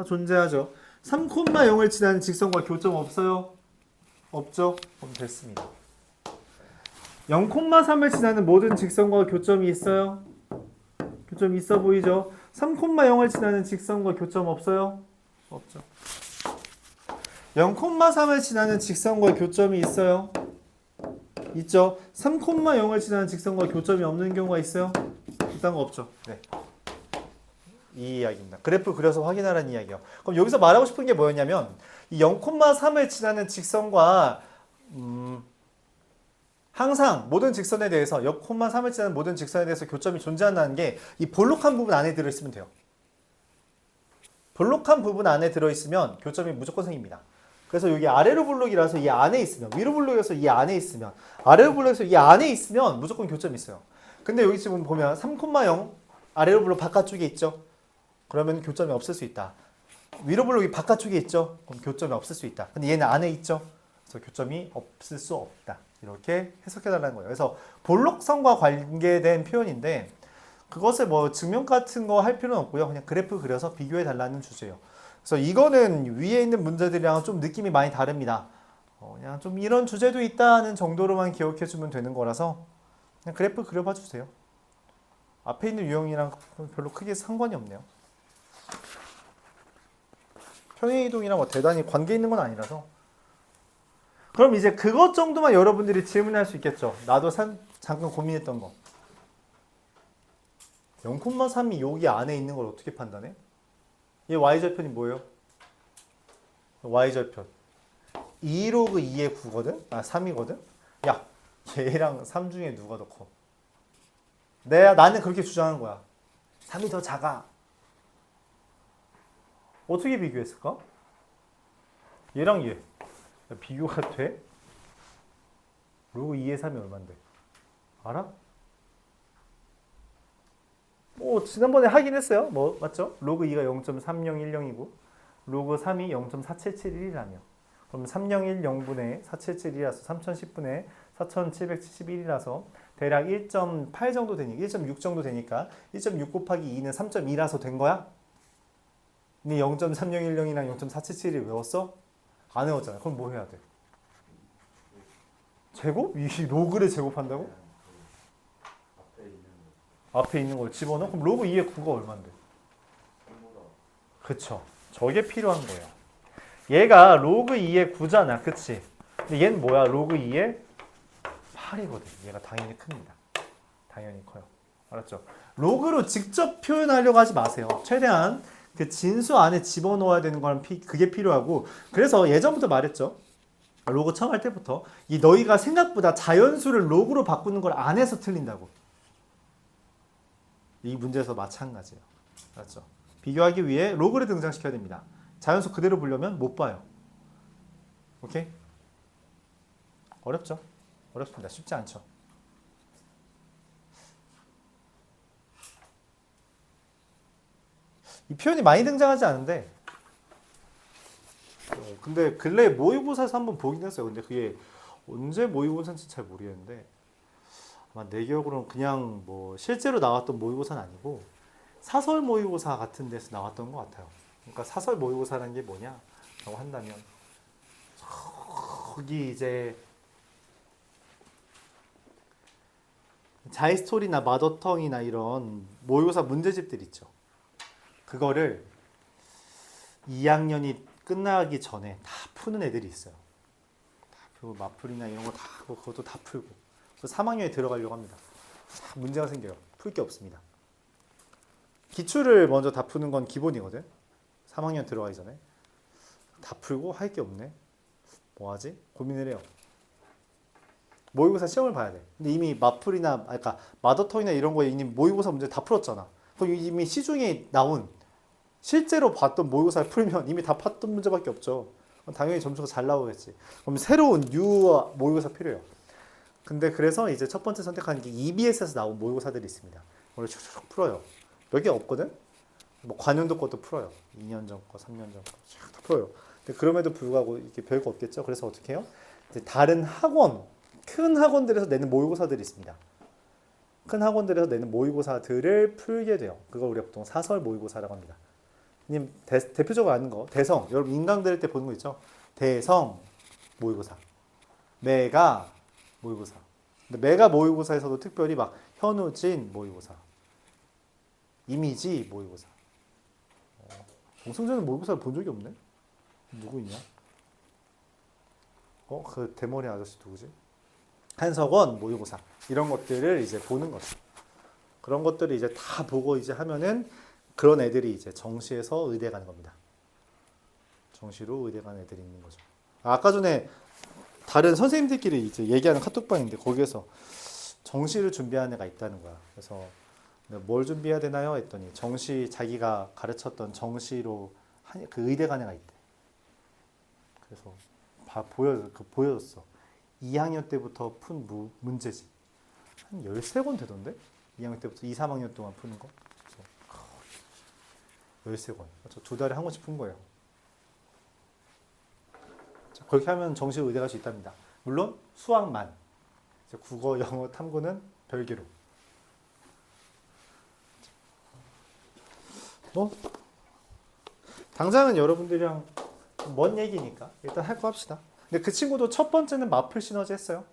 존재하죠. 3,0을 지나는 직선과 교점 없어요? 없죠? 그럼 됐습니다. 0,3을 지나는 모든 직선과 교점이 있어요? 교점 있어 보이죠? 3,0을 지나는 직선과 교점 없어요? 없죠. 0,3을 지나는 직선과 교점이 있어요? 있죠. 3,0을 지나는 직선과 교점이 없는 경우가 있어요? 이딴 거 없죠. 네. 이 이야기입니다. 그래프 그려서 확인하라는 이야기요. 그럼 여기서 말하고 싶은 게 뭐였냐면 이 0,3을 지나는 직선과 항상 모든 직선에 대해서 0,3을 지나는 모든 직선에 대해서 교점이 존재한다는 게 이 볼록한 부분 안에 들어있으면 돼요. 볼록한 부분 안에 들어있으면 교점이 무조건 생깁니다. 그래서 여기 아래로 볼록이라서 이 안에 있으면, 위로 볼록이라서 이 안에 있으면, 아래로 볼록에서 이 안에 있으면 무조건 교점이 있어요. 근데 여기 지금 보면 3,0 아래로 볼록 바깥쪽에 있죠. 그러면 교점이 없을 수 있다. 위로 볼록이 바깥쪽에 있죠. 그럼 교점이 없을 수 있다. 근데 얘는 안에 있죠. 그래서 교점이 없을 수 없다. 이렇게 해석해달라는 거예요. 그래서 볼록선과 관계된 표현인데 그것을 뭐 증명 같은 거 할 필요는 없고요. 그냥 그래프 그려서 비교해달라는 주제예요. 그래서 이거는 위에 있는 문제들이랑 좀 느낌이 많이 다릅니다. 그냥 좀 이런 주제도 있다는 정도로만 기억해주면 되는 거라서 그냥 그래프 그려봐 주세요. 앞에 있는 유형이랑 별로 크게 상관이 없네요. 평행이동이랑 뭐 대단히 관계 있는 건 아니라서. 그럼 이제 그것 정도만 여러분들이 질문할 수 있겠죠. 나도 잠깐 고민했던 거. 0,3이 여기 안에 있는 걸 어떻게 판단해? 얘 y절편이 뭐예요? y절편 2로그 2의 9거든? 아 3이거든? 야 얘랑 3 중에 누가 더 커? 나는 그렇게 주장한 거야. 3이 더 작아. 어떻게 비교했을까? 얘랑 얘 비교가 돼? 로그 2의 3이 얼만데? 알아? 지난번에 하긴 했어요. 뭐 맞죠? 로그 2가 0.3010이고 로그 3이 0.4771이라며. 그럼 3010분의 4771이라서 3010분의 4771이라서 대략 1.8 정도 되니까 1.6 정도 되니까 1.6 곱하기 2는 3.2라서 된 거야? 네 0.3010이랑 0.477을 외웠어? 안 외웠잖아. 그럼 뭐 해야 돼? 제곱? 이 로그를 제곱한다고? 앞에 있는 걸 집어넣어? 그럼 로그 2의 9가 얼만데? 그쵸. 저게 필요한 거예요. 얘가 로그 2의 9잖아. 그치? 근데 얘는 뭐야? 로그 2의 8이거든. 얘가 당연히 큽니다. 당연히 커요. 알았죠? 로그로 직접 표현하려고 하지 마세요. 최대한 그 진수 안에 집어넣어야 되는 거는 그게 필요하고 그래서 예전부터 말했죠. 로그 처음 할 때부터 이 너희가 생각보다 자연수를 로그로 바꾸는 걸 안 해서 틀린다고. 이 문제에서 마찬가지예요. 알았죠? 비교하기 위해 로그를 등장시켜야 됩니다. 자연수 그대로 보려면 못 봐요. 오케이? 어렵죠? 어렵습니다. 쉽지 않죠? 이 표현이 많이 등장하지 않은데 근데 근래 모의고사에서 한번 보긴 했어요. 근데 그게 언제 모의고사인지 잘 모르겠는데 아마 내 기억으로는 그냥 뭐 실제로 나왔던 모의고사는 아니고 사설 모의고사 같은 데서 나왔던 것 같아요. 그러니까 사설 모의고사라는 게 뭐냐라고 한다면 거기 이제 자이스토리나 마더텅이나 이런 모의고사 문제집들 있죠. 그거를 2학년이 끝나기 전에 다 푸는 애들이 있어요. 다 풀고 마플이나 이런 거 다 그것도 다 풀고 3학년에 들어가려고 합니다. 다 문제가 생겨요. 풀 게 없습니다. 기출을 먼저 다 푸는 건 기본이거든. 3학년 들어가기 전에 다 풀고 할 게 없네. 뭐 하지? 고민을 해요. 모의고사 시험을 봐야 돼. 근데 이미 마플이나 그러니까 마더텅이나 이런 거에 이미 모의고사 문제 다 풀었잖아. 그럼 이미 시중에 나온 실제로 봤던 모의고사를 풀면 이미 다 봤던 문제밖에 없죠. 당연히 점수가 잘 나오겠지. 그럼 새로운 뉴 모의고사 필요해요. 근데 그래서 이제 첫 번째 선택하는 게 EBS에서 나온 모의고사들이 있습니다. 오늘 쭉쭉 풀어요. 몇 개 없거든? 뭐 관연도 것도 풀어요. 2년 전 거, 3년 전 거, 쫙 풀어요. 근데 그럼에도 불구하고 이게 별거 없겠죠. 그래서 어떻게 해요? 이제 다른 학원, 큰 학원들에서 내는 모의고사들이 있습니다. 큰 학원들에서 내는 모의고사들을 풀게 돼요. 그걸 우리가 보통 사설 모의고사라고 합니다. 님 대표적으로 아는 거 대성 여러분 인강 들을 때 보는 거 있죠? 대성 모의고사, 메가 모의고사. 근데 메가 모의고사에서도 특별히 막 현우진 모의고사, 이미지 모의고사. 정승재는 모의고사를 본 적이 없네. 누구 있냐? 그 대머리 아저씨 누구지? 한석원 모의고사 이런 것들을 이제 보는 거죠. 그런 것들을 이제 다 보고 이제 하면은 그런 애들이 이제 정시에서 의대 가는 겁니다. 정시로 의대 가는 애들이 있는 거죠. 아까 전에 다른 선생님들끼리 이제 얘기하는 카톡방인데 거기에서 정시를 준비하는 애가 있다는 거야. 그래서 뭘 준비해야 되나요? 했더니 정시 자기가 가르쳤던 정시로 그 의대 간 애가 있대. 그래서 보여줬어. 2학년 때부터 푼 문제집. 한 13권 되던데? 2학년 때부터 2, 3학년 동안 푸는 거. 13권. 저 2달에 한 권씩 푼 거예요. 자, 그렇게 하면 정시로 의대 갈 수 있답니다. 물론 수학만. 국어, 영어, 탐구는 별개로. 뭐 당장은 여러분들이랑 먼 얘기니까 일단 할 거 합시다. 근데 그 친구도 첫 번째는 마플 시너지 했어요.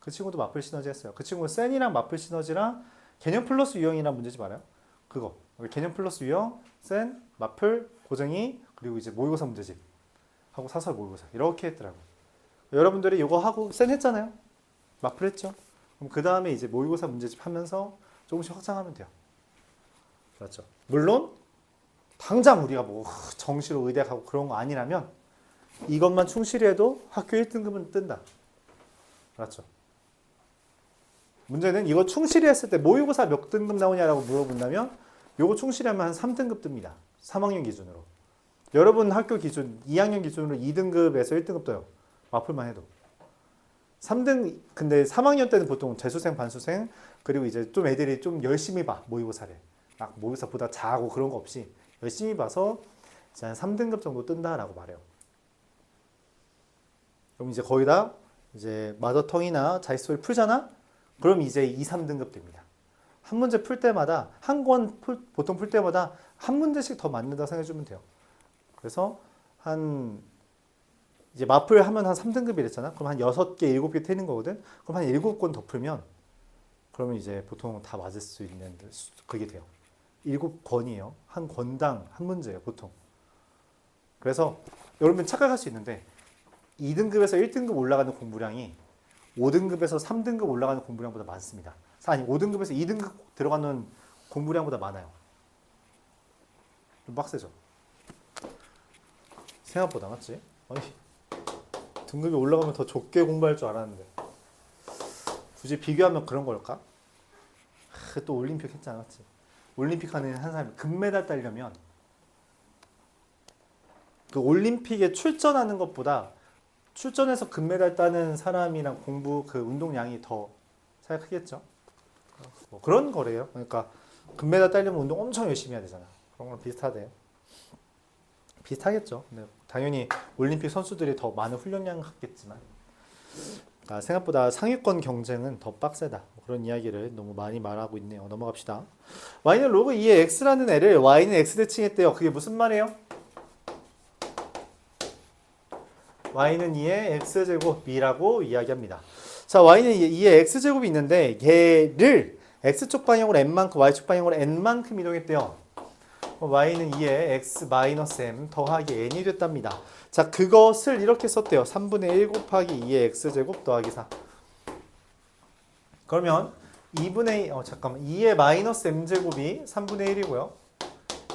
그 친구도 마플 시너지 했어요. 그 친구는 센이랑 마플 시너지랑 개념 플러스 유형이란 문제집 알아요? 그거. 개념 플러스 유형, 센, 마플, 고정이, 그리고 이제 모의고사 문제집 하고 사설 모의고사 이렇게 했더라고요. 여러분들이 이거 하고 센 했잖아요. 마플 했죠. 그럼 그 다음에 이제 모의고사 문제집 하면서 조금씩 확장하면 돼요. 맞죠? 물론 당장 우리가 뭐 정시로 의대 가고 그런 거 아니라면 이것만 충실히 해도 학교 1등급은 뜬다. 맞죠? 문제는 이거 충실히 했을 때 모의고사 몇 등급 나오냐라고 물어본다면 이거 충실히 하면 한 3등급 뜹니다. 3학년 기준으로. 여러분 학교 기준 2학년 기준으로 2등급에서 1등급 떠요. 마플만 해도. 3등 근데 3학년 때는 보통 재수생, 반수생 그리고 이제 좀 애들이 좀 열심히 봐 모의고사를. 막 모의고사보다 잘하고 그런 거 없이 열심히 봐서 이제 한 3등급 정도 뜬다라고 말해요. 그럼 이제 거기다 이제 마더텅이나 자이스토리 풀잖아? 그럼 이제 2, 3등급 됩니다. 한 문제 풀 때마다 한 권 보통 풀 때마다 한 문제씩 더 맞는다 생각해 주면 돼요. 그래서 한 이제 마플 하면 한 3등급이랬잖아. 그럼 한 6개, 7개 트는 거거든. 그럼 한 7권 더 풀면 그러면 이제 보통 다 맞을 수 있는 그게 돼요. 7권이에요. 한 권당 한 문제예요, 보통. 그래서 여러분 착각할 수 있는데 2등급에서 1등급 올라가는 공부량이 5등급에서 3등급 올라가는 공부량보다 많습니다. 아니 5등급에서 2등급 들어가는 공부량보다 많아요. 좀 빡세죠? 생각보다 맞지? 아니 등급이 올라가면 더 좁게 공부할 줄 알았는데 굳이 비교하면 그런 걸까? 또 올림픽 했지 않았지? 올림픽 하는 한 사람이 금메달 따려면 그 올림픽에 출전하는 것보다 출전해서 금메달 따는 사람이랑 공부 그 운동량이 더 차이가 크겠죠. 뭐 그런 거래요. 그러니까 금메달 따려면 운동 엄청 열심히 해야 되잖아. 그런 거랑 비슷하대요. 비슷하겠죠. 근데 당연히 올림픽 선수들이 더 많은 훈련량을 갖겠지만 생각보다 상위권 경쟁은 더 빡세다. 그런 이야기를 너무 많이 말하고 있네요. 넘어갑시다. y는 로그 2의 x라는 애를 y는 x 대칭했대요. 그게 무슨 말이에요? y는 2의 x제곱이라고 이야기합니다. 자, y는 2의 x제곱이 있는데 얘를 x축 방향으로 n만큼 y축 방향으로 n만큼 이동했대요. y는 2의 x-m 더하기 n이 됐답니다. 자, 그것을 이렇게 썼대요. 3분의 1 곱하기 2의 x제곱 더하기 4. 그러면 2의 마이너스 m제곱이 3분의 1이고요.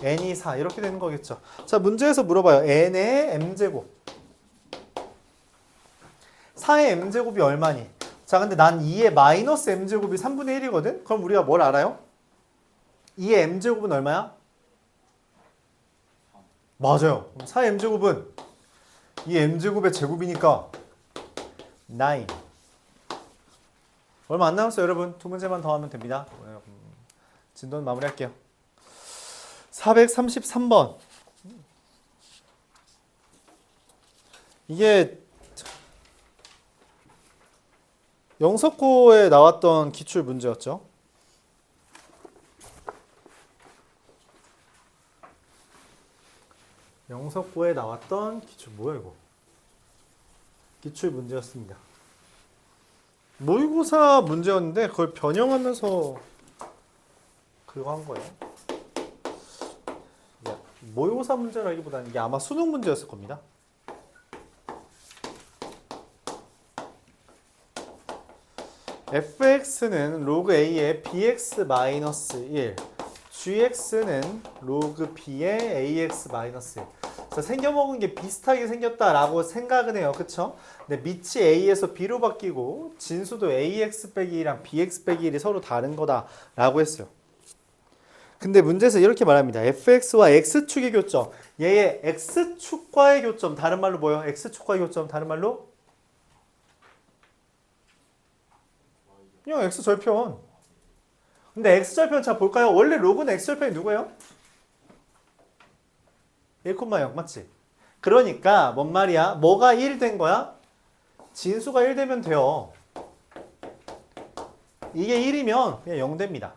n이 4 이렇게 되는 거겠죠. 자, 문제에서 물어봐요. n의 m제곱. 4의 m제곱이 얼마니? 자, 근데 난 2의 마이너스 m제곱이 3분의 1이거든? 그럼 우리가 뭘 알아요? 2의 m제곱은 얼마야? 맞아요. 4의 m제곱은 이 m제곱의 제곱이니까 9. 얼마 안 남았어요, 여러분. 두 문제만 더 하면 됩니다. 진도는 마무리할게요. 433번. 이게 영석고에 나왔던 기출 문제였죠. 영석고에 나왔던 기출 뭐야 이거? 기출 문제였습니다. 모의고사 문제였는데 그걸 변형하면서 그거 한 거예요. 모의고사 문제라기보다는 이게 아마 수능 문제였을 겁니다. fx는 로그 a의 bx-1, gx는 로그 b의 ax-1. 자, 생겨먹은 게 비슷하게 생겼다라고 생각은 해요. 그쵸? 근데 밑이 a에서 b로 바뀌고 진수도 ax 빼기 1이랑 bx 빼기 1이 서로 다른 거다라고 했어요. 근데 문제에서 이렇게 말합니다. fx와 x축의 교점. 얘의 x축과의 교점. 다른 말로 뭐예요? x축과의 교점. 다른 말로? 그냥 x절편. 근데 x절편 자 볼까요? 원래 로그는 x절편이 누구예요? 1,0 맞지? 그러니까 뭔 말이야? 뭐가 1 된 거야? 진수가 1 되면 돼요. 이게 1이면 그냥 0 됩니다.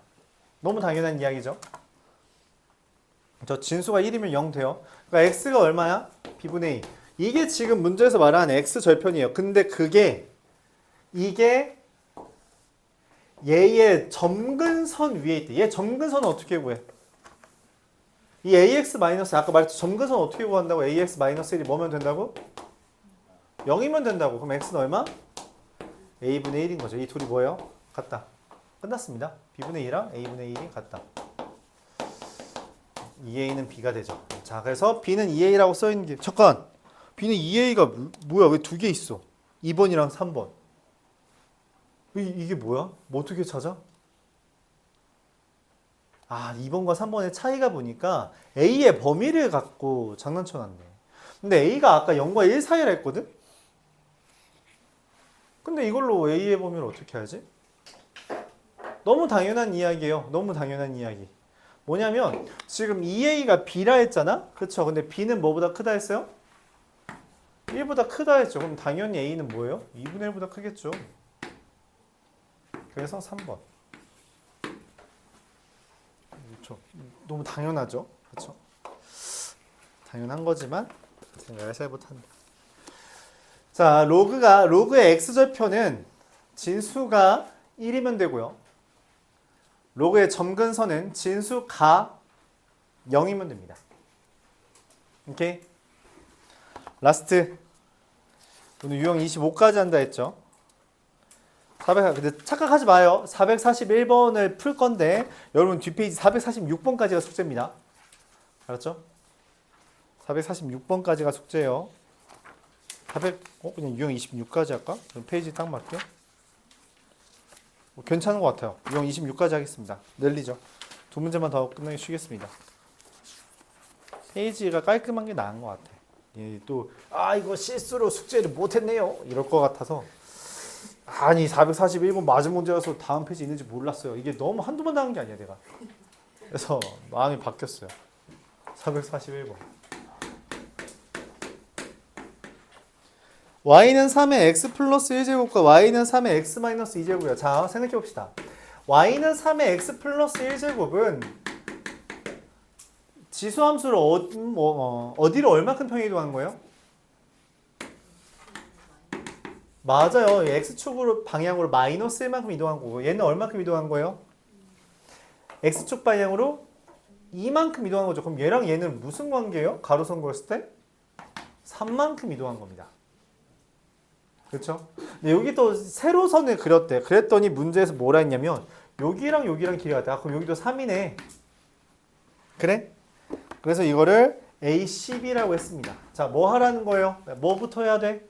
너무 당연한 이야기죠. 저 진수가 1이면 0 돼요. 그러니까 x가 얼마야? b분의 2. 이게 지금 문제에서 말하는 x절편이에요. 근데 이게 얘의 점근선 위에 있대. 얘 점근선은 어떻게 구해? 이 ax 마이너스 아까 말했죠. 점근선 어떻게 구한다고? ax 마이너스 1이 뭐면 된다고? 0이면 된다고. 그럼 x는 얼마? a분의 1인 거죠. 이 둘이 뭐예요? 같다. 끝났습니다. b분의 2랑 a분의 1이 같다. 2a는 b가 되죠. 자, 그래서 b는 2a라고 써있는 게 잠깐! b는 2a가 뭐야? 왜 두 개 있어? 2번이랑 3번. 이게 뭐야? 뭐 어떻게 찾아? 아, 2번과 3번의 차이가 보니까 a의 범위를 갖고 장난쳐놨네. 근데 a가 아까 0과 1 사이라 했거든? 근데 이걸로 a의 범위를 어떻게 하지? 너무 당연한 이야기예요. 너무 당연한 이야기. 뭐냐면 지금 2a가 b라 했잖아? 그쵸? 근데 b는 뭐보다 크다 했어요? 1보다 크다 했죠. 그럼 당연히 a는 뭐예요? 2분의 1보다 크겠죠. 그래서 3번. 그렇죠. 너무 당연하죠. 그렇죠? 당연한 거지만 생각을 잘 못한다. 자, 로그의 x절편은 진수가 1이면 되고요. 로그의 점근선은 진수가 0이면 됩니다. 오케이? 라스트. 오늘 유형 25까지 한다 했죠. 근데 착각하지 마요. 441번을 풀 건데 여러분 뒷페이지 446번까지가 숙제입니다. 알았죠? 446번까지가 숙제예요. 그냥 유형 26까지 할까? 그럼 페이지 딱 맞게. 괜찮은 것 같아요. 유형 26까지 하겠습니다. 늘리죠. 두 문제만 더 끝내기 쉬겠습니다. 페이지가 깔끔한 게 나은 것 같아. 이거 실수로 숙제를 못했네요. 이럴 것 같아서. 아니 441번 맞은 문제라서 다음 페이지 있는지 몰랐어요. 이게 너무 한두 번 나온 게 아니야 내가. 그래서 마음이 바뀌었어요. 441번. y는 3의 x 플러스 1제곱과 y는 3의 x 마이너스 2제곱이야. 자, 생각해 봅시다. y는 3의 x 플러스 1제곱은 지수함수를 어디로 얼마큼 평이동한 거예요? 맞아요. x축으로 방향으로 마이너스 1만큼 이동한 거고 얘는 얼마큼 이동한 거예요? x축 방향으로 2만큼 이동한 거죠. 그럼 얘랑 얘는 무슨 관계예요? 가로선 그었을 때? 3만큼 이동한 겁니다. 그렇죠? 근데 여기 또 세로선을 그렸대. 그랬더니 문제에서 뭐라 했냐면 여기랑 여기랑 길이가 같아. 그럼 여기도 3이네. 그래? 그래서 이거를 ACB라고 했습니다. 자, 뭐 하라는 거예요? 뭐부터 해야 돼?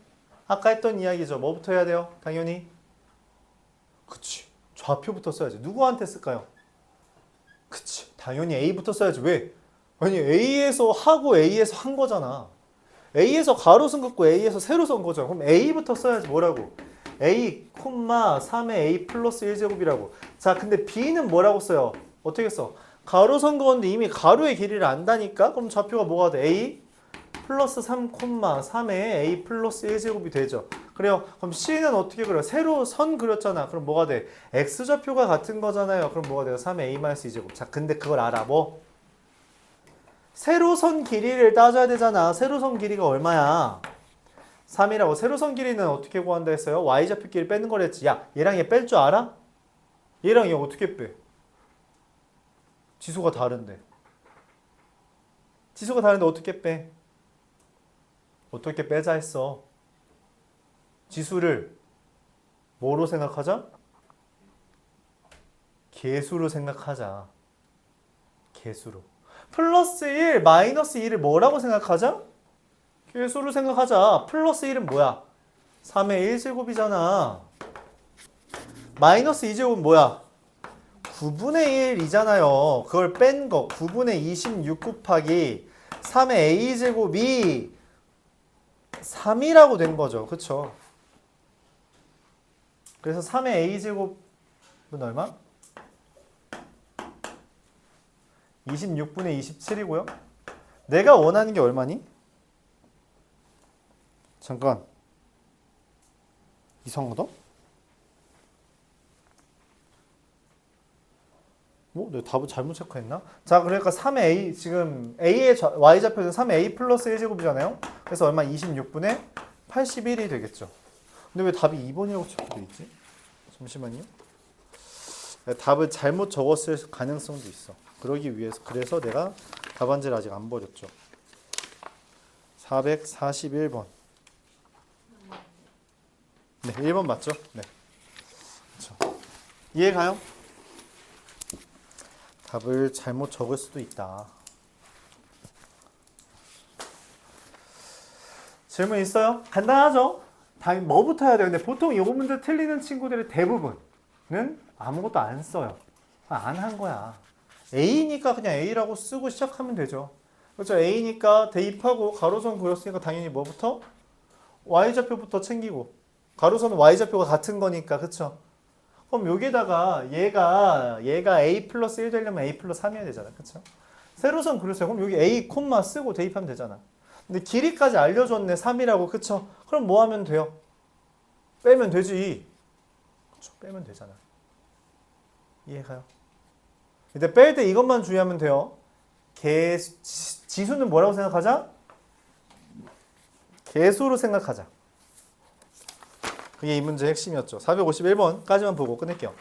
아까 했던 이야기죠. 뭐부터 해야 돼요? 당연히. 그치. 좌표부터 써야지. 누구한테 쓸까요? 그치. 당연히 A부터 써야지. 왜? 아니 A에서 하고 A에서 한 거잖아. A에서 가로선 긋고 A에서 세로선 거죠. 그럼 A부터 써야지. 뭐라고? A, 3의 A 플러스 1제곱이라고. 자, 근데 B는 뭐라고 써요? 어떻게 써? 가로선 그었는데 이미 가로의 길이를 안다니까? 그럼 좌표가 뭐가 돼? A 플러스 3,3의 A 플러스 1제곱이 되죠. 그래요. 그럼 C는 어떻게 그려? 세로 선 그렸잖아. 그럼 뭐가 돼? X좌표가 같은 거잖아요. 그럼 뭐가 돼요? 3의 A 마이너스 2제곱. 자, 근데 그걸 알아. 뭐? 세로선 길이를 따져야 되잖아. 세로선 길이가 얼마야? 3이라고. 세로선 길이는 어떻게 구한다 했어요? Y좌표 길이 빼는 거랬지. 야, 얘랑 얘 뺄 줄 알아? 얘랑 얘 어떻게 빼? 지수가 다른데. 지수가 다른데 어떻게 빼? 어떻게 빼자 했어? 지수를 뭐로 생각하자? 개수로 생각하자. 개수로. 플러스 1, 마이너스 2를 뭐라고 생각하자? 개수로 생각하자. 플러스 1은 뭐야? 3의 1제곱이잖아. 마이너스 2제곱은 뭐야? 9분의 1이잖아요. 그걸 뺀 거 9분의 26 곱하기 3의 a제곱이 3이라고 된 거죠. 그쵸? 그래서 3의 a제곱은 얼마? 26분의 27이고요. 내가 원하는 게 얼마니? 잠깐. 이상하다? 뭐? 내가 답을 잘못 체크했나? 자, 그러니까 3의 a, 지금 a의 y좌표는 3의 a 플러스 1제곱이잖아요? 그래서 얼마? 26분의 81이 되겠죠. 근데 왜 답이 2번이라고 체크되어 있지? 잠시만요. 내가 답을 잘못 적었을 가능성도 있어. 그러기 위해서, 그래서 내가 답안지를 아직 안 버렸죠. 441번. 네, 1번 맞죠? 네. 그렇죠. 이해 가요? 답을 잘못 적을 수도 있다. 질문 있어요? 간단하죠? 당연히 뭐부터 해야 돼요? 근데 보통 이 문제 틀리는 친구들의 대부분은 아무것도 안 써요. 안 한 거야. A니까 그냥 A라고 쓰고 시작하면 되죠. 그렇죠? A니까 대입하고 가로선 그렸으니까 당연히 뭐부터? Y좌표부터 챙기고. 가로선은 Y좌표가 같은 거니까, 그쵸? 그럼 여기다가 얘가 A 플러스 1 되려면 A 플러스 3이어야 되잖아. 그쵸? 세로선 그렸어요. 그럼 여기 A 콤마 쓰고 대입하면 되잖아. 근데 길이까지 알려줬네. 3이라고. 그쵸? 그럼 뭐 하면 돼요? 빼면 되지. 그쵸? 빼면 되잖아. 이해가요? 이때 뺄 때 이것만 주의하면 돼요. 지수는 뭐라고 생각하자? 개수로 생각하자. 그게 이 문제의 핵심이었죠. 451번까지만 보고 끝낼게요.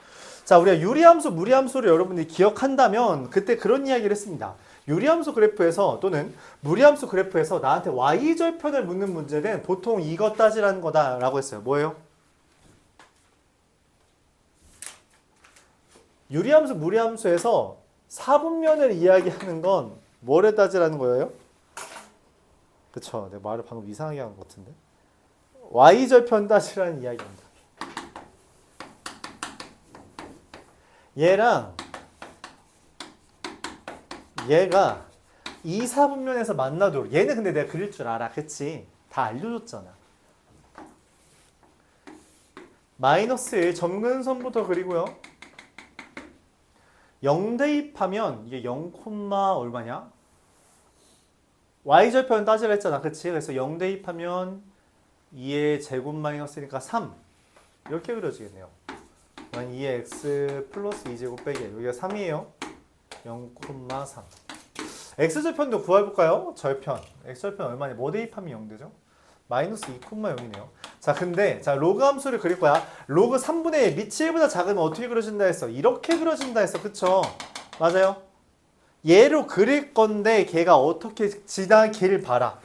자, 우리가 유리함수, 무리함수를 여러분들이 기억한다면 그때 그런 이야기를 했습니다. 유리함수 그래프에서 또는 무리함수 그래프에서 나한테 y절편을 묻는 문제는 보통 이것 따지라는 거다라고 했어요. 뭐예요? 유리함수, 무리함수에서 사분면을 이야기하는 건 뭐를 따지라는 거예요? 그쵸. 내가 말을 방금 이상하게 한 것 같은데. y절편 따지라는 이야기입니다. 얘랑 얘가 이 사분면에서 만나도록. 얘는 근데 내가 그릴 줄 알아. 그치? 다 알려줬잖아. 마이너스 1 점근선부터 그리고요. 0 대입하면 이게 0, 얼마냐? y절편 따지라 했잖아. 그치? 그래서 0 대입하면 2의 제곱 마이너스니까 3 이렇게 그려지겠네요. 2의 x 플러스 2제곱 빼기 여기가 3이에요. 0, 3 x절편도 구해볼까요? 절편 x절편 얼마냐? 뭐 대입하면 0 되죠? 마이너스 2, 0이네요. 자, 근데 자 로그 함수를 그릴 거야. 로그 3분의 1 밑이 1보다 작으면 어떻게 그려진다 했어? 이렇게 그려진다 했어. 그쵸? 맞아요? 얘로 그릴 건데 걔가 어떻게 지나길 바라.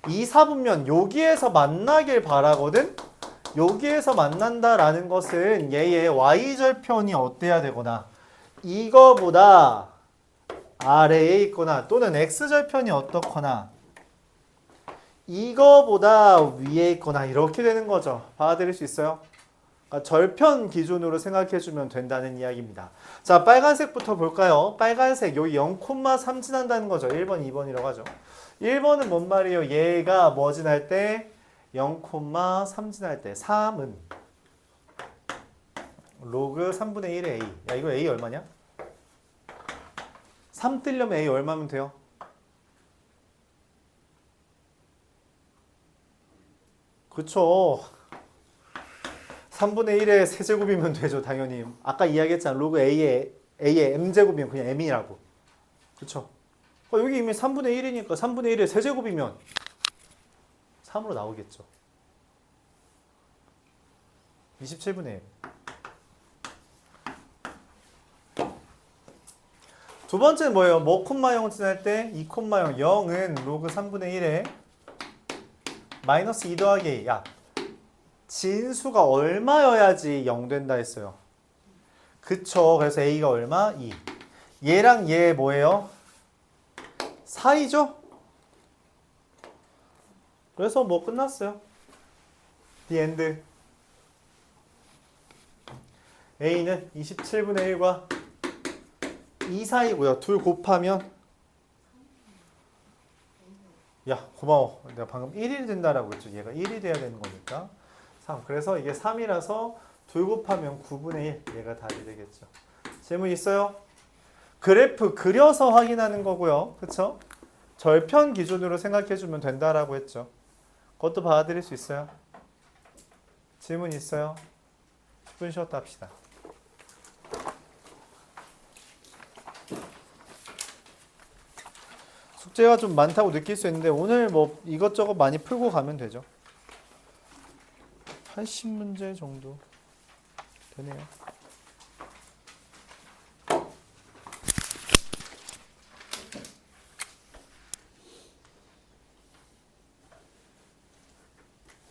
이 사분면 여기에서 만나길 바라거든. 여기에서 만난다라는 것은 얘의 y절편이 어때야 되거나 이거보다 아래에 있거나 또는 x절편이 어떻거나 이거보다 위에 있거나 이렇게 되는 거죠. 받아들일 수 있어요? 그러니까 절편 기준으로 생각해주면 된다는 이야기입니다. 자, 빨간색부터 볼까요? 빨간색 여기 0,3 지난다는 거죠. 1번, 2번이라고 하죠. 1번은 뭔 말이에요? 얘가 뭐 지날 때? 0,3 지날 때 3은 로그 3분의 1의 a. 야, 이거 a 얼마냐? 3 뜨려면 a 얼마면 돼요? 그쵸. 3분의 1의 세제곱이면 되죠. 당연히. 아까 이야기했잖아. 로그 a의 m제곱이면 그냥 m이라고. 그쵸. 여기 이미 3분의 1이니까 3분의 1의 세제곱이면 3으로 나오겠죠. 27분의 1. 두 번째는 뭐예요? 뭐 콤마 0을 지날 때 2 콤마 0. 0은 로그 3분의 1에 마이너스 2 더하기 A. 야, 진수가 얼마여야지 0 된다 했어요. 그쵸. 그래서 A가 얼마? 2. 얘랑 얘 뭐예요? 4이죠? 그래서 뭐 끝났어요. The end. A는 27분의 1과 2 사이고요. 둘 곱하면 야 고마워. 내가 방금 1이 된다라고 했죠. 얘가 1이 돼야 되는 거니까 3. 그래서 이게 3이라서 둘 곱하면 9분의 1. 얘가 답이 되겠죠. 질문 있어요? 그래프 그려서 확인하는 거고요. 그쵸? 절편 기준으로 생각해주면 된다라고 했죠. 그것도 받아들일 수 있어요? 질문 있어요? 10분 쉬었다 합시다. 숙제가 좀 많다고 느낄 수 있는데 오늘 뭐 이것저것 많이 풀고 가면 되죠. 80문제 정도 되네요.